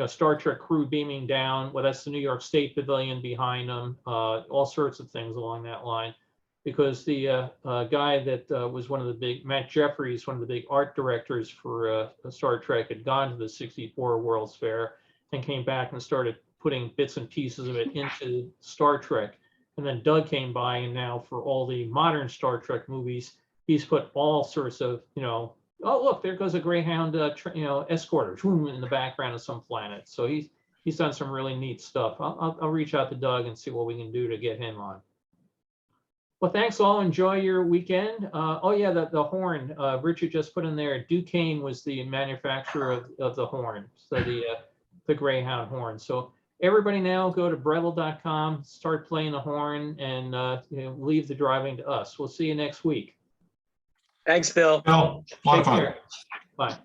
Star Trek crew beaming down, well, that's the New York State Pavilion behind them, all sorts of things along that line. Because the guy that was one of the big, Matt Jeffries, one of the big art directors for Star Trek, had gone to the 64 World's Fair and came back and started putting bits and pieces of it into Star Trek. And then Doug came by, and now for all the modern Star Trek movies, he's put all sorts of, oh, look, there goes a Greyhound, escorter in the background of some planet. So he's done some really neat stuff. I'll reach out to Doug and see what we can do to get him on. Well, thanks all. Enjoy your weekend. The horn. Richard just put in there. Duquesne was the manufacturer of the horn, so the Greyhound horn. So everybody now go to Breville.com, start playing the horn, and leave the driving to us. We'll see you next week. Thanks, Bill. Bill, a lot of Take fun. care. Bye.